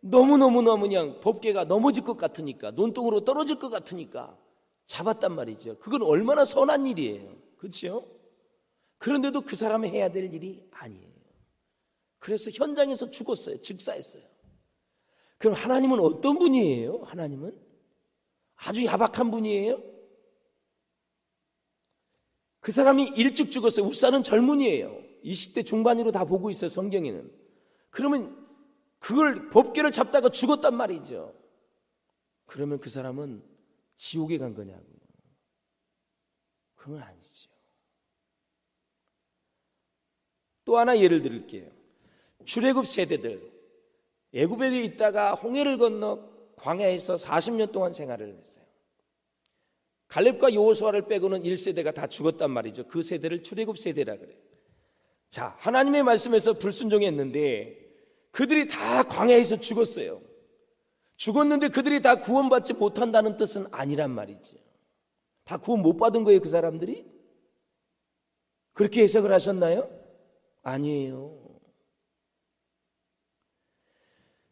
너무너무 그냥 법궤가 넘어질 것 같으니까, 논동으로 떨어질 것 같으니까 잡았단 말이죠. 그건 얼마나 선한 일이에요. 그렇죠? 그런데도 그 사람이 해야 될 일이 아니에요. 그래서 현장에서 죽었어요. 직사했어요. 그럼 하나님은 어떤 분이에요? 하나님은 아주 야박한 분이에요. 그 사람이 일찍 죽었어요. 우사는 젊은이에요. 20대 중반으로 다 보고 있어요, 성경에는. 그러면 그걸 법궤를 잡다가 죽었단 말이죠. 그러면 그 사람은 지옥에 간 거냐고요? 그건 아니죠. 또 하나 예를 들을게요. 출애굽 세대들, 애굽에 있다가 홍해를 건너 광야에서 40년 동안 생활을 했어요. 갈렙과 여호수아를 빼고는 1세대가 다 죽었단 말이죠. 그 세대를 출애굽 세대라 그래요. 자, 하나님의 말씀에서 불순종했는데 그들이 다 광야에서 죽었어요. 죽었는데 그들이 다 구원받지 못한다는 뜻은 아니란 말이죠. 다 구원 못 받은 거예요, 그 사람들이? 그렇게 해석을 하셨나요? 아니에요.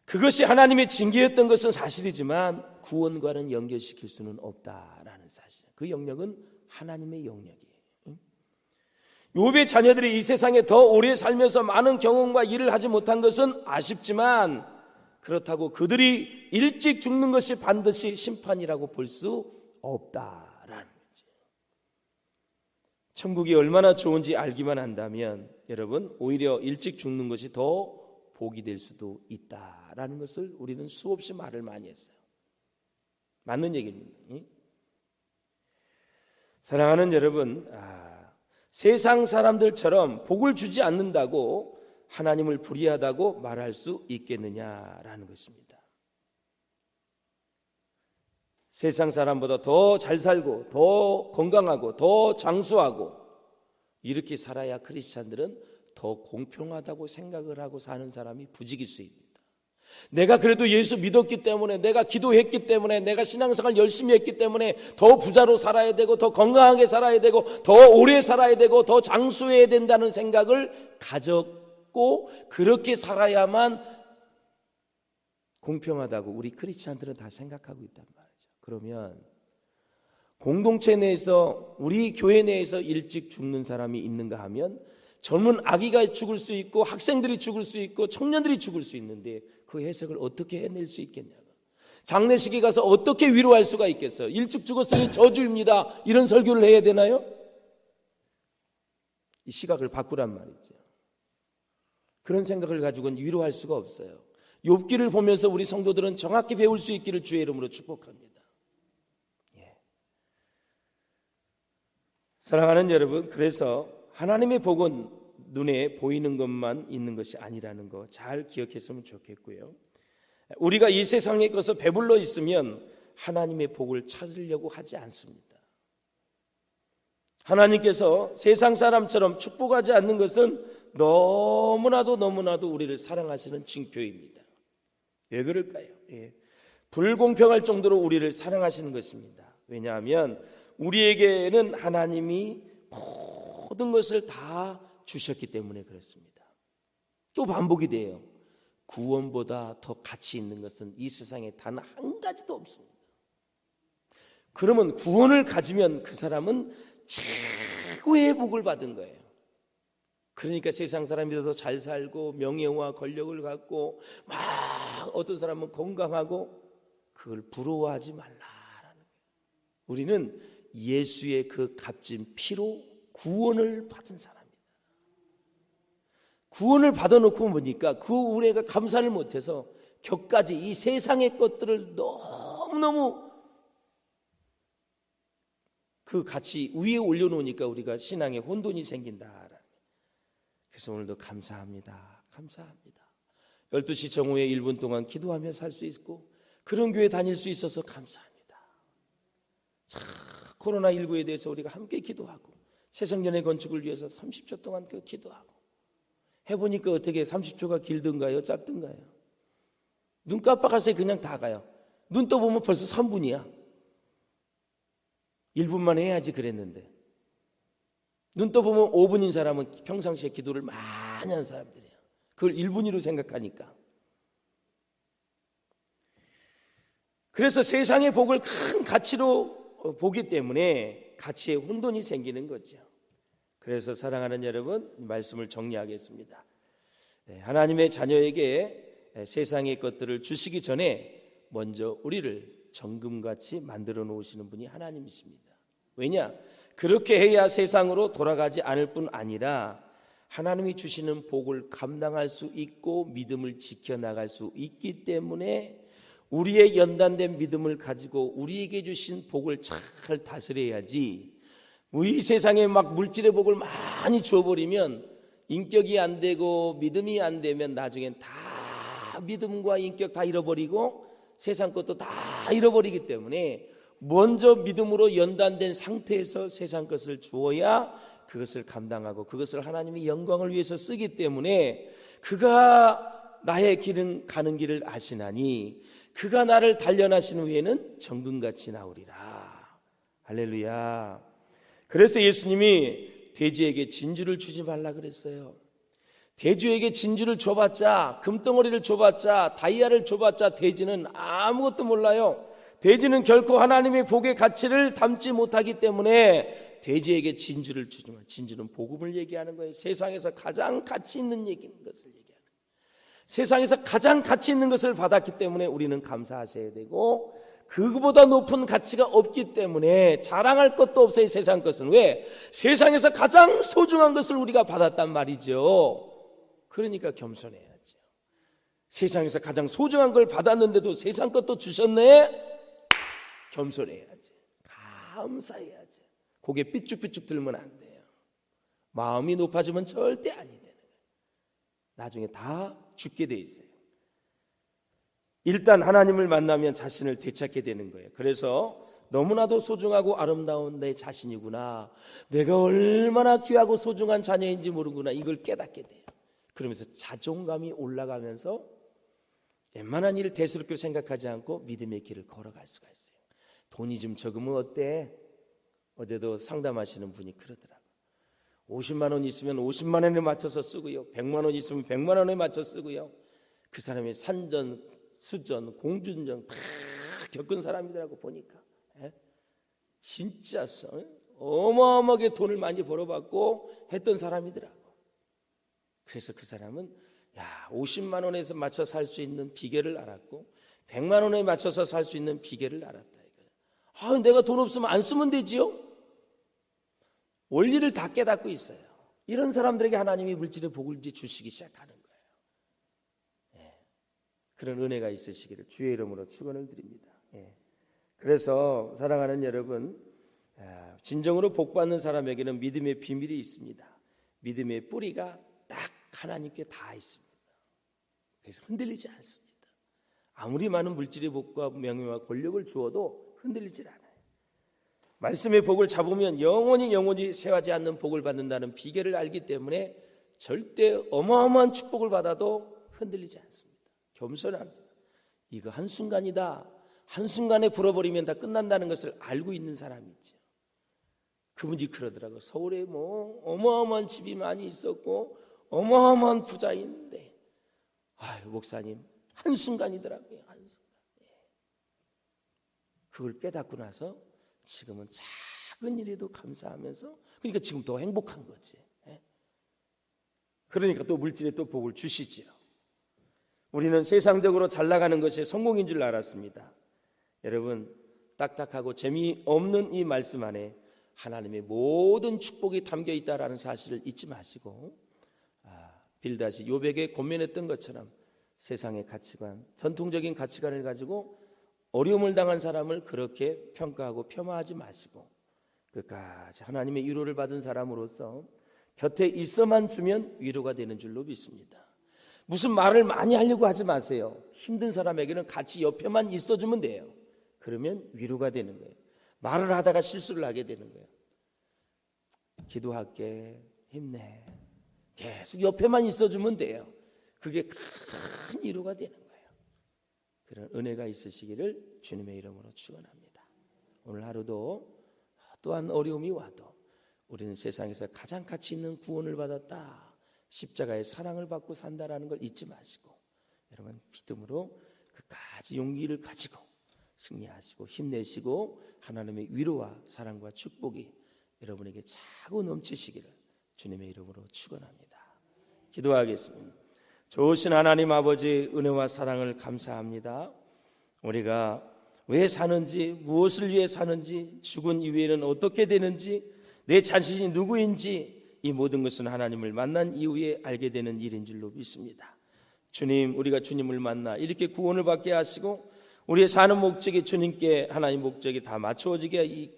그것이 하나님의 징계였던 것은 사실이지만 구원과는 연결시킬 수는 없다라는 사실. 그 영역은 하나님의 영역이에요. 욥의 자녀들이 이 세상에 더 오래 살면서 많은 경험과 일을 하지 못한 것은 아쉽지만 그렇다고 그들이 일찍 죽는 것이 반드시 심판이라고 볼 수 없다라는 거죠. 천국이 얼마나 좋은지 알기만 한다면 여러분, 오히려 일찍 죽는 것이 더 복이 될 수도 있다라는 것을 우리는 수없이 말을 많이 했어요. 맞는 얘기입니다. 사랑하는 여러분, 세상 사람들처럼 복을 주지 않는다고 하나님을 불의하다고 말할 수 있겠느냐라는 것입니다. 세상 사람보다 더 잘 살고 더 건강하고 더 장수하고 이렇게 살아야 크리스찬들은 더 공평하다고 생각을 하고 사는 사람이 부지기수입니다. 내가 그래도 예수 믿었기 때문에, 내가 기도했기 때문에, 내가 신앙생활 열심히 했기 때문에 더 부자로 살아야 되고 더 건강하게 살아야 되고 더 오래 살아야 되고 더 장수해야 된다는 생각을 가졌고 그렇게 살아야만 공평하다고 우리 크리스찬들은 다 생각하고 있단 말이죠. 그러면 공동체 내에서, 우리 교회 내에서 일찍 죽는 사람이 있는가 하면 젊은 아기가 죽을 수 있고 학생들이 죽을 수 있고 청년들이 죽을 수 있는데 그 해석을 어떻게 해낼 수 있겠냐고. 장례식에 가서 어떻게 위로할 수가 있겠어요? 일찍 죽었으니 저주입니다. 이런 설교를 해야 되나요? 이 시각을 바꾸란 말이죠. 그런 생각을 가지고는 위로할 수가 없어요. 욥기를 보면서 우리 성도들은 정확히 배울 수 있기를 주의 이름으로 축복합니다. 사랑하는 여러분, 그래서 하나님의 복은 눈에 보이는 것만 있는 것이 아니라는 거 잘 기억했으면 좋겠고요. 우리가 이 세상에 것서 배불러 있으면 하나님의 복을 찾으려고 하지 않습니다. 하나님께서 세상 사람처럼 축복하지 않는 것은 너무나도 우리를 사랑하시는 징표입니다. 왜 그럴까요? 불공평할 정도로 우리를 사랑하시는 것입니다. 왜냐하면 우리에게는 하나님이 모든 것을 다 주셨기 때문에 그렇습니다. 또 반복이 돼요. 구원보다 더 가치 있는 것은 이 세상에 단 한 가지도 없습니다. 그러면 구원을 가지면 그 사람은 최고의 복을 받은 거예요. 그러니까 세상 사람이 더 잘 살고 명예와 권력을 갖고 막 어떤 사람은 건강하고 그걸 부러워하지 말라라는 거예요. 우리는 예수의 그 값진 피로 구원을 받은 사람입니다. 구원을 받아놓고 보니까 그 우리가 감사를 못해서 격까지 이 세상의 것들을 너무너무 그 가치 위에 올려놓으니까 우리가 신앙에 혼돈이 생긴다. 그래서 오늘도 감사합니다. 12시 정오에 1분 동안 기도하며 살 수 있고 그런 교회 다닐 수 있어서 감사합니다. 자, 코로나19에 대해서 우리가 함께 기도하고 새성전의 건축을 위해서 30초 동안 그 기도하고 해보니까 어떻게 30초가 길든가요? 짧든가요? 눈 깜빡할 새 그냥 다 가요. 눈 떠보면 벌써 3분이야. 1분만 해야지 그랬는데 눈 떠보면 5분인 사람은 평상시에 기도를 많이 하는 사람들이에요. 그걸 1분으로 생각하니까. 그래서 세상의 복을 큰 가치로 보기 때문에 가치에 혼돈이 생기는 거죠. 그래서 사랑하는 여러분, 말씀을 정리하겠습니다. 하나님의 자녀에게 세상의 것들을 주시기 전에 먼저 우리를 정금같이 만들어 놓으시는 분이 하나님이십니다. 왜냐? 그렇게 해야 세상으로 돌아가지 않을 뿐 아니라 하나님이 주시는 복을 감당할 수 있고 믿음을 지켜나갈 수 있기 때문에 우리의 연단된 믿음을 가지고 우리에게 주신 복을 잘 다스려야지. 이 세상에 막 물질의 복을 많이 줘버리면 인격이 안 되고 믿음이 안 되면 나중엔 다 믿음과 인격 다 잃어버리고 세상 것도 다 잃어버리기 때문에 먼저 믿음으로 연단된 상태에서 세상 것을 주어야 그것을 감당하고 그것을 하나님의 영광을 위해서 쓰기 때문에 그가 나의 길은 가는 길을 아시나니 그가 나를 단련하신 후에는 정금같이 나오리라. 할렐루야. 그래서 예수님이 돼지에게 진주를 주지 말라 그랬어요. 돼지에게 진주를 줘봤자, 금덩어리를 줘봤자, 다이아를 줘봤자 돼지는 아무것도 몰라요. 돼지는 결코 하나님의 복의 가치를 담지 못하기 때문에 돼지에게 진주를 주지만 진주는 복음을 얘기하는 거예요. 세상에서 가장 가치 있는 것을 얘기하는 거예요. 세상에서 가장 가치 있는 것을 받았기 때문에 우리는 감사하셔야 되고 그보다 높은 가치가 없기 때문에 자랑할 것도 없어요. 세상 것은. 왜? 세상에서 가장 소중한 것을 우리가 받았단 말이죠. 그러니까 겸손해야죠. 세상에서 가장 소중한 걸 받았는데도 세상 것도 주셨네? 겸손해야지. 감사해야지. 고개 삐쭉삐쭉 들면 안 돼요. 마음이 높아지면 절대 아니 되는 거예요. 나중에 다 죽게 돼 있어요. 일단 하나님을 만나면 자신을 되찾게 되는 거예요. 그래서 너무나도 소중하고 아름다운 내 자신이구나. 내가 얼마나 귀하고 소중한 자녀인지 모르구나. 이걸 깨닫게 돼요. 그러면서 자존감이 올라가면서 웬만한 일을 대수롭게 생각하지 않고 믿음의 길을 걸어갈 수가 있어요. 돈이 좀 적으면 어때? 어제도 상담하시는 분이 그러더라고요. 50만 원 있으면 50만 원에 맞춰서 쓰고요. 100만 원 있으면 100만 원에 맞춰 쓰고요. 그 사람이 산전, 수전, 공준전 다 겪은 사람이더라고 보니까. 진짜 어마어마하게 돈을 많이 벌어받고 했던 사람이더라고. 그래서 그 사람은 50만 원에서 맞춰 살 수 있는 비결을 알았고 100만 원에 맞춰서 살 수 있는 비결을 알았다 이거예요. 내가 돈 없으면 안 쓰면 되지요. 원리를 다 깨닫고 있어요. 이런 사람들에게 하나님이 물질의 복을 주시기 시작하는 거예요. 그런 은혜가 있으시기를 주의 이름으로 축원을 드립니다. 그래서 사랑하는 여러분, 진정으로 복받는 사람에게는 믿음의 비밀이 있습니다. 믿음의 뿌리가 딱 하나님께 다 있습니다. 그래서 흔들리지 않습니다. 아무리 많은 물질의 복과 명예와 권력을 주어도 흔들리질 않아요. 말씀의 복을 잡으면 영원히 쇠하지 않는 복을 받는다는 비결을 알기 때문에 절대 어마어마한 축복을 받아도 흔들리지 않습니다. 겸손합니다. 이거 한순간이다. 한순간에 불어버리면 다 끝난다는 것을 알고 있는 사람이 있죠. 그분이 그러더라고요. 서울에 어마어마한 집이 많이 있었고 어마어마한 부자인데 목사님 한순간이더라고요. 한순간. 그걸 깨닫고 나서 지금은 작은 일에도 감사하면서 그러니까 지금 더 행복한 거지. 그러니까 또 물질에 또 복을 주시지요. 우리는 세상적으로 잘 나가는 것이 성공인 줄 알았습니다. 여러분, 딱딱하고 재미없는 이 말씀 안에 하나님의 모든 축복이 담겨 있다라는 사실을 잊지 마시고 빌다시 욥에게 권면했던 것처럼 세상의 가치관, 전통적인 가치관을 가지고 어려움을 당한 사람을 그렇게 평가하고 폄하하지 마시고 끝까지 하나님의 위로를 받은 사람으로서 곁에 있어만 주면 위로가 되는 줄로 믿습니다. 무슨 말을 많이 하려고 하지 마세요. 힘든 사람에게는 같이 옆에만 있어주면 돼요. 그러면 위로가 되는 거예요. 말을 하다가 실수를 하게 되는 거예요. 기도할게, 힘내. 계속 옆에만 있어주면 돼요. 그게 큰 위로가 되는 거예요. 그런 은혜가 있으시기를 주님의 이름으로 축원합니다. 오늘 하루도 또한 어려움이 와도 우리는 세상에서 가장 가치 있는 구원을 받았다. 십자가의 사랑을 받고 산다라는 걸 잊지 마시고 여러분 믿음으로 끝까지 용기를 가지고 승리하시고 힘내시고 하나님의 위로와 사랑과 축복이 여러분에게 차고 넘치시기를 주님의 이름으로 축원합니다. 기도하겠습니다. 좋으신 하나님 아버지 은혜와 사랑을 감사합니다. 우리가 왜 사는지 무엇을 위해 사는지 죽은 이후에는 어떻게 되는지 내 자신이 누구인지 이 모든 것은 하나님을 만난 이후에 알게 되는 일인 줄로 믿습니다. 주님, 우리가 주님을 만나 이렇게 구원을 받게 하시고 우리의 사는 목적이 주님께 하나님 목적이 다 맞추어지게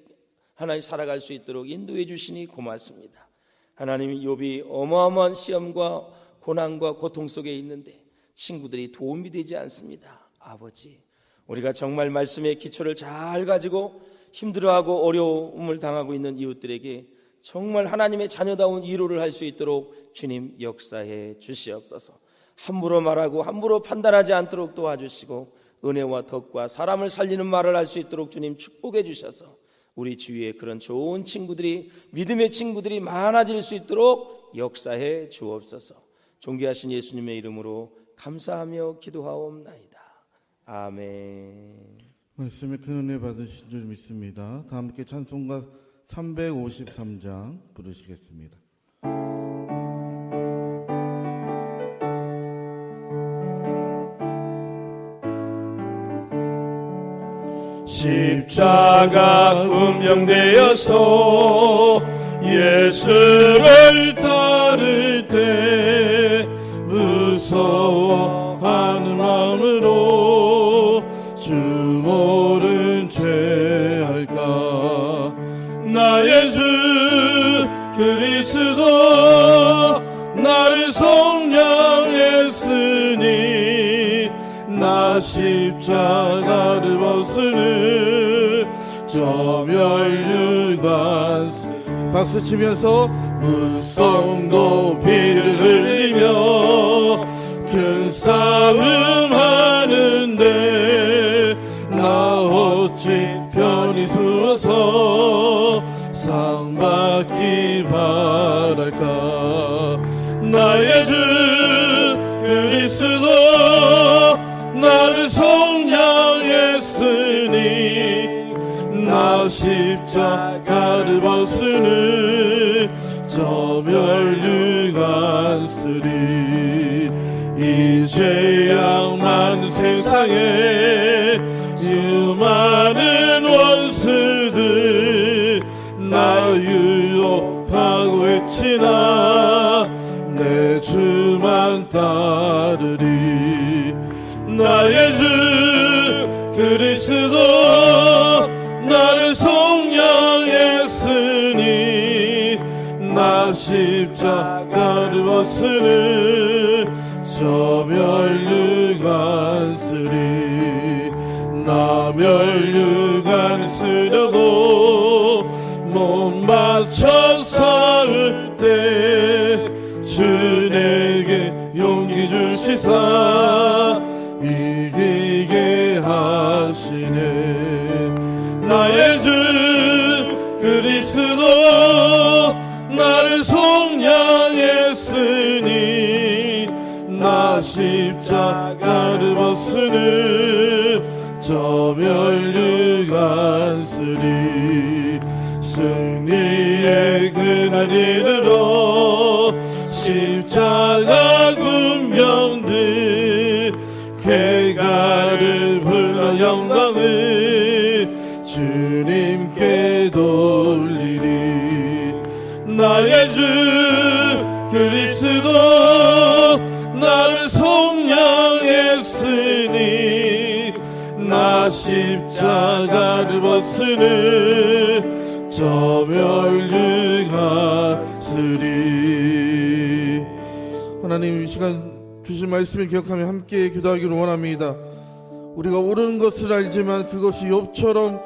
하나님 살아갈 수 있도록 인도해 주시니 고맙습니다. 하나님, 욥이 어마어마한 시험과 고난과 고통 속에 있는데 친구들이 도움이 되지 않습니다. 아버지, 우리가 정말 말씀의 기초를 잘 가지고 힘들어하고 어려움을 당하고 있는 이웃들에게 정말 하나님의 자녀다운 위로를 할 수 있도록 주님 역사해 주시옵소서. 함부로 말하고 함부로 판단하지 않도록 도와주시고 은혜와 덕과 사람을 살리는 말을 할 수 있도록 주님 축복해 주셔서 우리 주위에 그런 좋은 친구들이 믿음의 친구들이 많아질 수 있도록 역사해 주옵소서. 존귀하신 예수님의 이름으로 감사하며 기도하옵나이다. 아멘. 말씀에 큰 은혜 받으신 줄 믿습니다. 다 함께 찬송가 353장 부르시겠습니다. 십자가 분명되어서 예수를 따를 때 무서워하는 마음으로 주 모른 죄 할까. 나의 주 그리스도 나를 속량했으니 나 십자가를 벗으는 저 멸류관 박수 치면서 무성 높이를 흘리며 큰 싸움 하는데 나 어찌 편히 숨어서 상 받기 바랄까. 나의 주 그리스도 나를 속량했으니 나 십자가를 벗으는 저 저 멸류관 쓰리 이제야 많은 세상에 수많은 원수들 나 유혹하고 외치나 내 주만 따르리 나의 주 그리스도 나를 속량했으니 나 십자가를 벗으는 저 멸류관 쓰리 나 멸류관을 쓰려고 몸 바쳐 싸울 때 주 내게 용기 주시사 이기게 하시네 나의 주 그리스도 나를 속량했으니 나 십자가를 벗으는 저 멸류관 쓰리 승리의 그날 이르러 십자가 군병들 쾌가를 불러 영광을 주님께 돌리리 나의 주 그리스도 나를 속량했으니 나 십자가를 벗으는 저 멸류관 쓰리 하나님 이 시간 주신 말씀을 기억하며 함께 기도하기를 원합니다. 우리가 옳은 것을 알지만 그것이 욥처럼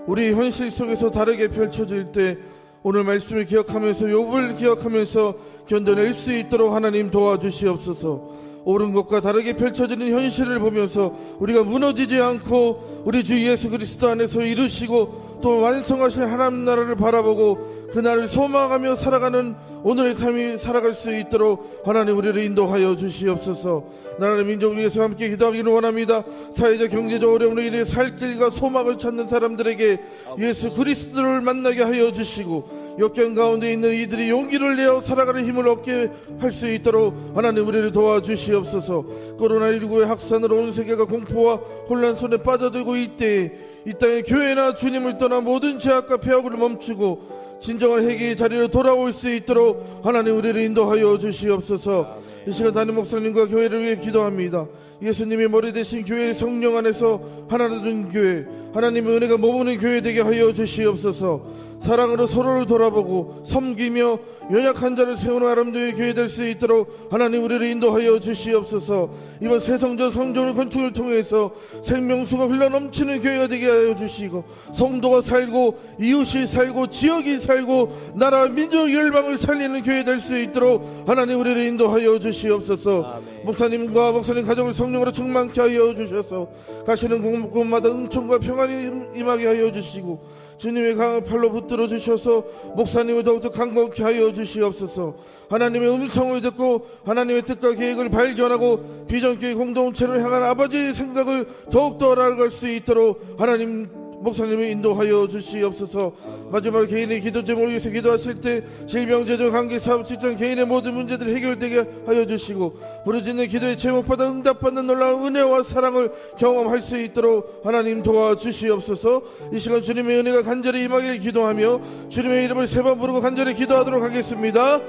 우리 현실 속에서 다르게 펼쳐질 때 오늘 말씀을 기억하면서 욥을 기억하면서 견뎌낼 수 있도록 하나님 도와주시옵소서. 옳은 것과 다르게 펼쳐지는 현실을 보면서 우리가 무너지지 않고 우리 주 예수 그리스도 안에서 이루시고 또 완성하실 하나님 나라를 바라보고 그날을 소망하며 살아가는 오늘의 삶이 살아갈 수 있도록 하나님 우리를 인도하여 주시옵소서. 나라를 민족을 위해서 함께 기도하기를 원합니다. 사회적 경제적 어려움으로 인해 살 길과 소망을 찾는 사람들에게 예수 그리스도를 만나게 하여 주시고 역경 가운데 있는 이들이 용기를 내어 살아가는 힘을 얻게 할 수 있도록 하나님 우리를 도와주시옵소서. 코로나19의 확산으로 온 세계가 공포와 혼란 손에 빠져들고 있때 이 땅의 교회나 주님을 떠나 모든 죄악과 폐악을 멈추고 진정한 회개의 자리로 돌아올 수 있도록 하나님 우리를 인도하여 주시옵소서. 이 시간 담임 목사님과 교회를 위해 기도합니다. 예수님의 머리 대신 교회의 성령 안에서 하나로 된 교회, 하나님의 은혜가 머무는 교회 되게 하여 주시옵소서. 사랑으로 서로를 돌아보고 섬기며 연약한 자를 세우는 아름다운 교회 될 수 있도록 하나님 우리를 인도하여 주시옵소서. 이번 새성전 성전을 건축을 통해서 생명수가 흘러넘치는 교회가 되게 하여 주시고 성도가 살고 이웃이 살고 지역이 살고 나라 민족 열방을 살리는 교회 될 수 있도록 하나님 우리를 인도하여 주시옵소서. 목사님과 목사님 가정을 성령으로 충만케 하여 주셔서 가시는 곳마다 은총과 평안이 임하게 하여 주시고 주님의 강한 팔로 붙들어 주셔서 목사님을 더욱더 강건케 하여 주시옵소서. 하나님의 음성을 듣고 하나님의 뜻과 계획을 발견하고 비전교회 공동체를 향한 아버지의 생각을 더욱더 알아갈 수 있도록 하나님 목사님을 인도하여 주시옵소서. 마지막으로 개인의 기도 제목을 위해서 기도하실 때 질병, 재정, 관계, 사업, 직장, 개인의 모든 문제들이 해결되게 하여 주시고 부르짖는 기도의 제목보다 응답받는 놀라운 은혜와 사랑을 경험할 수 있도록 하나님 도와주시옵소서. 이 시간 주님의 은혜가 간절히 임하길 기도하며 주님의 이름을 세 번 부르고 간절히 기도하도록 하겠습니다.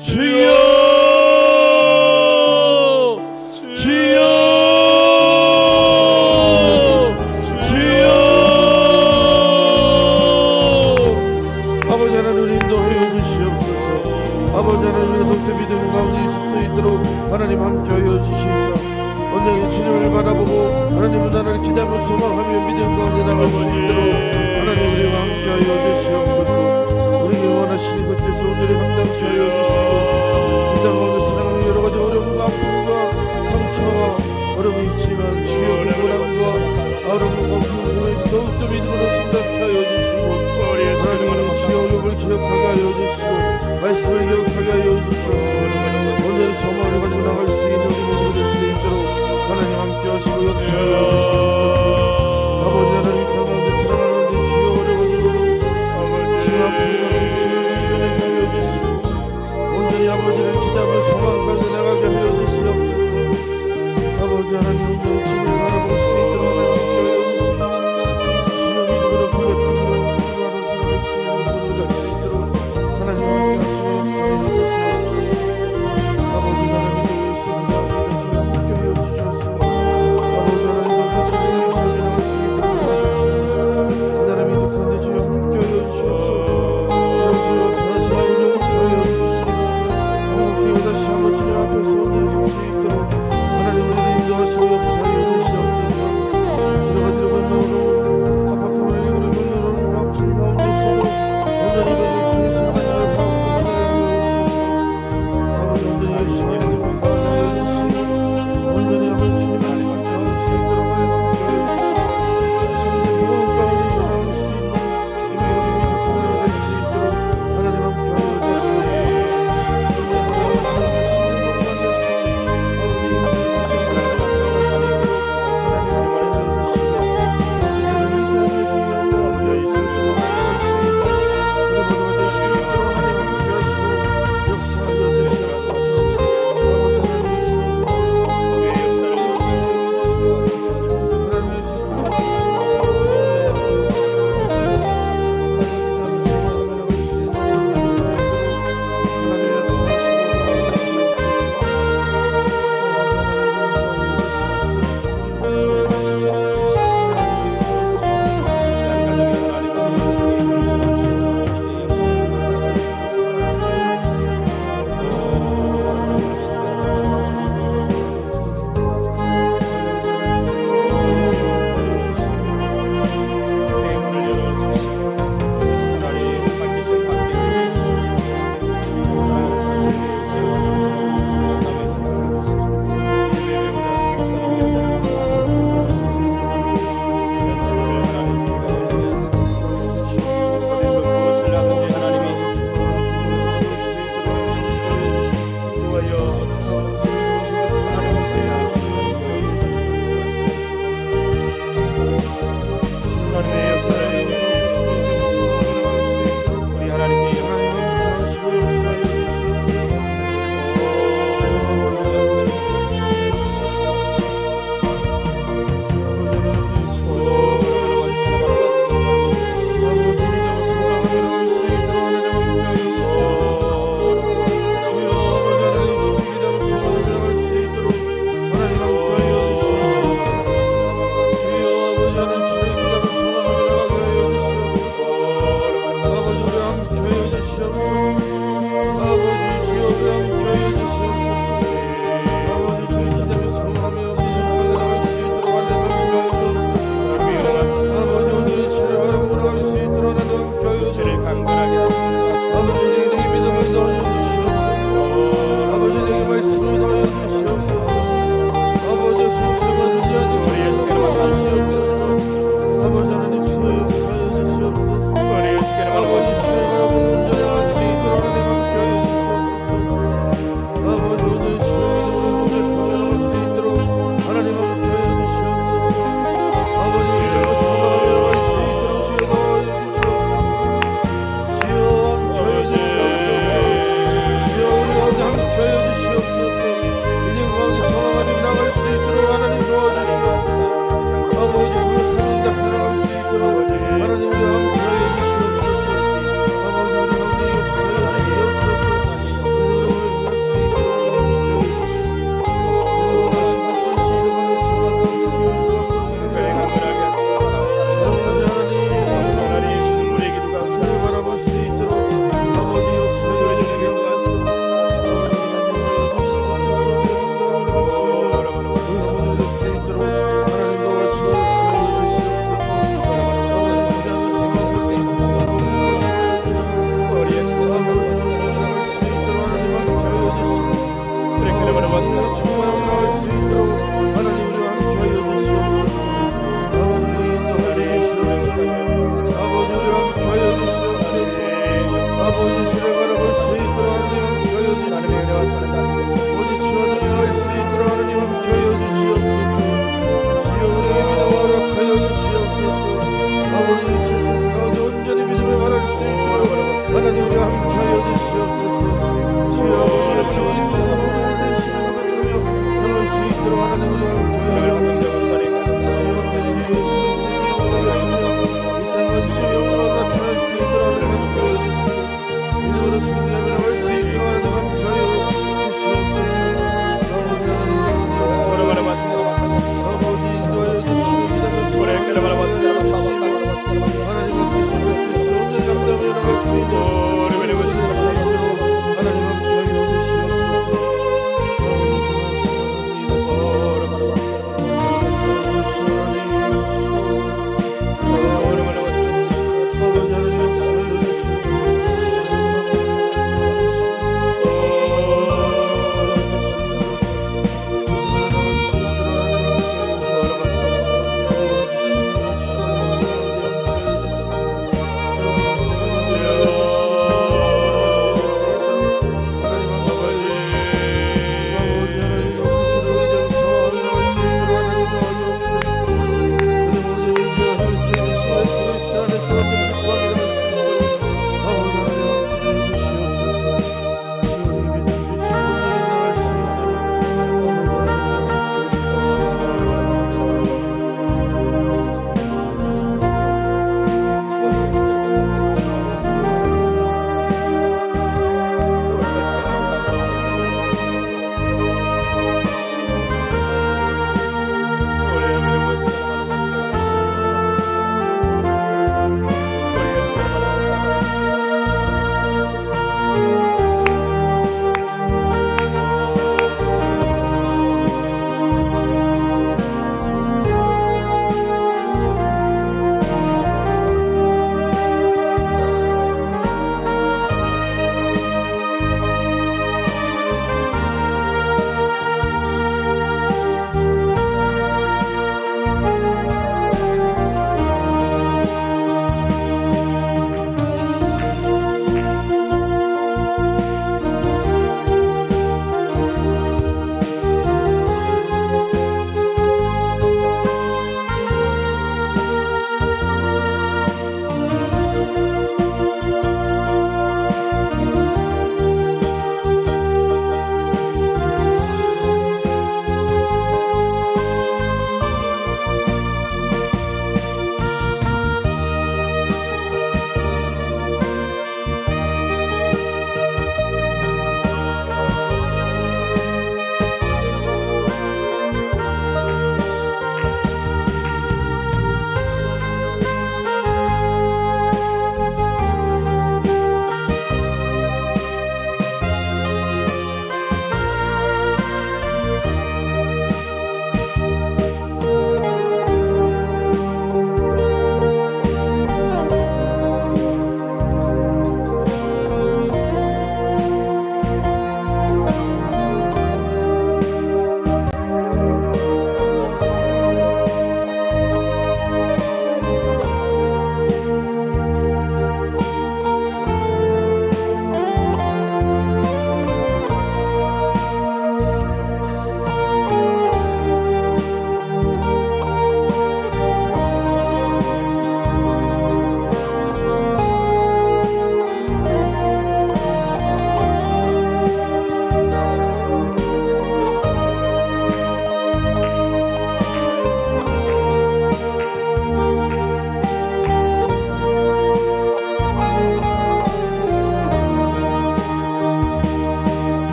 주여 주여 아버지 하나님 인도하여 주시옵소서. 아버지 하나님 우리가 독재 믿음 가운데 있을 수 있도록 하나님 함께하여 주시옵소서. 언제나 주님을 바라보고 하나님의 나라를 기대하며 소망하며 믿음 가운데 나갈 수 있도록 하나님 우리와 함께하여 주시옵소서. 우리에게 원하시는 것에서 오늘의 감당케 하여 주시고 이 땅 가운데 살아가는 여러 가지 어려움과 아픔과 상처와 어려움이 있지만 주여 그 고난과 어려움과 고통을 통해서 더욱더 믿음으로 생각케 하여 주시고 하나님 주여 욥을 기억하게 하여 주시고 말씀을 기억하게 하여 주셔서 오늘 소망을 가지고 나갈 수 있는 우리 모두가 될 수 있도록 하나님 함께 하시고 역사하여 주시옵소서. 아버지 하나님 이 땅 가운데 살아가는데 주여 어려가지고 주 아픔과 상처를 이겨내게 하여 주시고 다시 한번 주님 앞에 손을 줄 수 있도록 하나님 우리를 인도하시고 역사하여 주시옵소서.